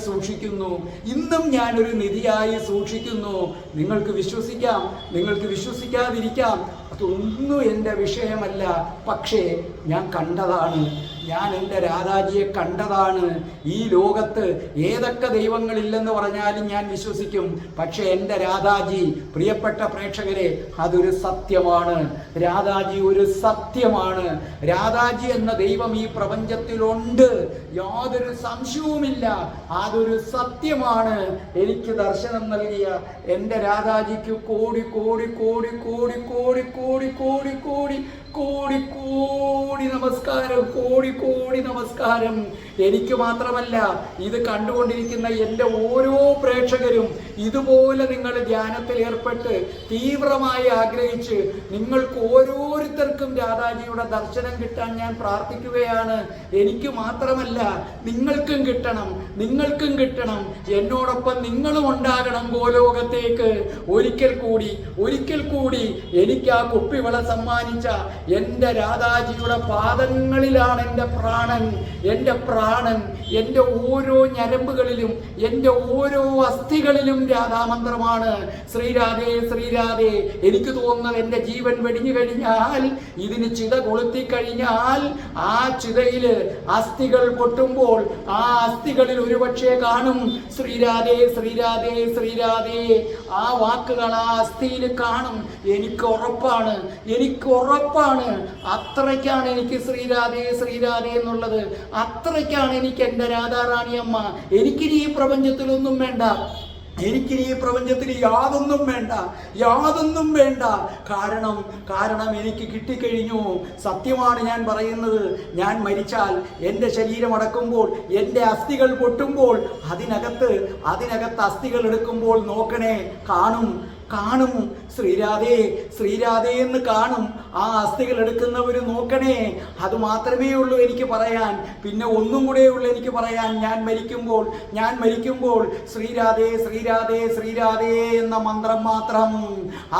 സൂക്ഷിക്കുന്നു. നിങ്ങൾക്ക് വിശ്വസിക്കാം, നിങ്ങൾക്ക് വിശ്വസിക്കാതിരിക്കാം, അതൊന്നും എൻ്റെ വിഷയമല്ല. പക്ഷേ ഞാൻ എൻ്റെ രാധാജിയെ കണ്ടതാണ്. ഈ ലോകത്ത് ഏതൊക്കെ ദൈവങ്ങളില്ലെന്ന് പറഞ്ഞാലും ഞാൻ വിശ്വസിക്കും. പക്ഷേ എൻ്റെ രാധാജി, പ്രിയപ്പെട്ട പ്രേക്ഷകരെ, അതൊരു സത്യമാണ്. രാധാജി ഒരു സത്യമാണ്. രാധാജി എന്ന ദൈവം ഈ പ്രപഞ്ചത്തിലുണ്ട്, യാതൊരു സംശയവുമില്ല. അതൊരു സത്യമാണ്. എനിക്ക് ദർശനം നൽകിയ എൻ്റെ രാധാജിക്ക് കോടി കോടി കോടി കോടി കോടി കോടി കോടി കോടി കോടി കോടി നമസ്കാരം, കോടി കോടി നമസ്കാരം. എനിക്ക് മാത്രമല്ല, ഇത് കണ്ടുകൊണ്ടിരിക്കുന്ന എൻ്റെ ഓരോ പ്രേക്ഷകരും ഇതുപോലെ നിങ്ങൾ ധ്യാനത്തിൽ ഏർപ്പെട്ട് തീവ്രമായി ആഗ്രഹിച്ച് നിങ്ങൾക്ക് ഓരോരുത്തർക്കും രാധാജിയുടെ ദർശനം കിട്ടാൻ ഞാൻ പ്രാർത്ഥിക്കുകയാണ്. എനിക്ക് മാത്രമല്ല, നിങ്ങൾക്കും കിട്ടണം. എന്നോടൊപ്പം നിങ്ങളും ഉണ്ടാകണം ഗോലോകത്തേക്ക്. ഒരിക്കൽ കൂടി എനിക്ക് ആ കുപ്പിവള സമ്മാനിച്ച എൻ്റെ രാധാജിയുടെ പാദങ്ങളിലാണ് എൻ്റെ പ്രാണൻ. എൻ്റെ ഓരോ ഞരമ്പുകളിലും, എൻ്റെ ഓരോ അസ്ഥികളിലും രാധാമന്ത്രമാണ്. ശ്രീരാധേ ശ്രീരാധേ. എനിക്ക് തോന്നുന്നത് എൻ്റെ ജീവൻ വെടിഞ്ഞു കഴിഞ്ഞാൽ, ഇതിന് ചിത കൊളുത്തി കഴിഞ്ഞാൽ, ആ ചിതയില് അസ്ഥികൾ പൊട്ടുമ്പോൾ ആ അസ്ഥികളിൽ ഒരുപക്ഷെ കാണും ശ്രീരാധേ ശ്രീരാധേ ശ്രീരാധേ. ആ വാക്കുകൾ ആ അസ്ഥിയിൽ കാണും. എനിക്ക് ഉറപ്പാണ്. അത്രയ്ക്കാണ് എനിക്ക് ശ്രീരാധേ ശ്രീരാധേ എന്നുള്ളത്. അത്രയ്ക്കാണ് എനിക്ക് എൻ്റെ രാധാറാണി അമ്മ. എനിക്കിനി ഈ പ്രപഞ്ചത്തിലൊന്നും വേണ്ട. എനിക്കിനി ഈ പ്രപഞ്ചത്തിൽ യാതൊന്നും വേണ്ട, യാതൊന്നും വേണ്ട. കാരണം എനിക്ക് കിട്ടിക്കഴിഞ്ഞു. സത്യമാണ് ഞാൻ പറയുന്നത്. ഞാൻ മരിച്ചാൽ എൻ്റെ ശരീരം അടക്കുമ്പോൾ, എൻ്റെ അസ്ഥികൾ പൊട്ടുമ്പോൾ, അതിനകത്ത് അസ്ഥികൾ എടുക്കുമ്പോൾ നോക്കണേ, കാണും ശ്രീരാധേ എന്ന് കാണും. ആ അസ്ഥികൾ എടുക്കുന്നവർ നോക്കണേ. അത് മാത്രമേ ഉള്ളൂ എനിക്ക് പറയാൻ. പിന്നെ ഒന്നും കൂടെ ഉള്ളൂ എനിക്ക് പറയാൻ. ഞാൻ മരിക്കുമ്പോൾ ശ്രീരാധേ ശ്രീരാധേ ശ്രീരാധേ എന്ന മന്ത്രം മാത്രം.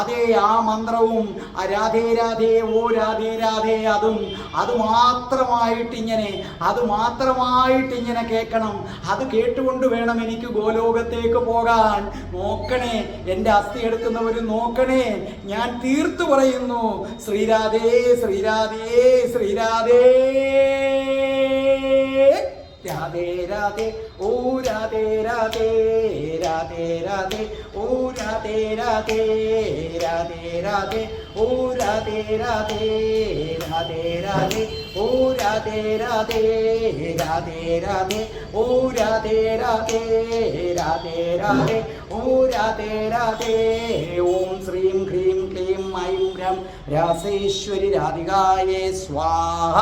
അതേ, ആ മന്ത്രവും രാധേ രാധേ ഓ രാധേ രാധേ അത് മാത്രമായിട്ടിങ്ങനെ കേൾക്കണം. അത് കേട്ടുകൊണ്ട് വേണം എനിക്ക് ഗോലോകത്തേക്ക് പോകാൻ. നോക്കണേ, എൻ്റെ അസ്ഥി എടുക്കുന്നവർ നോക്കണേ. ഞാൻ തീർത്തു പറയുന്നു, ശ്രീരാധേ ശ്രീരാധേ ശ്രീരാധേ രാധേ രാധേ ഓ രാധേ രാധേ രാധേ രാധേ ഓ രാധേ രാധേ രാധേ രാധേ ഓ രാധേ രാധേ രാധേ രാധേ ഓ രാധേ രാധേ രാധേ രാധേ ഓ രാധേ രാധേ രാധേ രാധേ ഓ രാധേ രാധേ. ഓം ശ്രീം ഹ്രീം ക്ലീം ഐം രം രാസേശ്വരി രാധികായേ സ്വാഹ.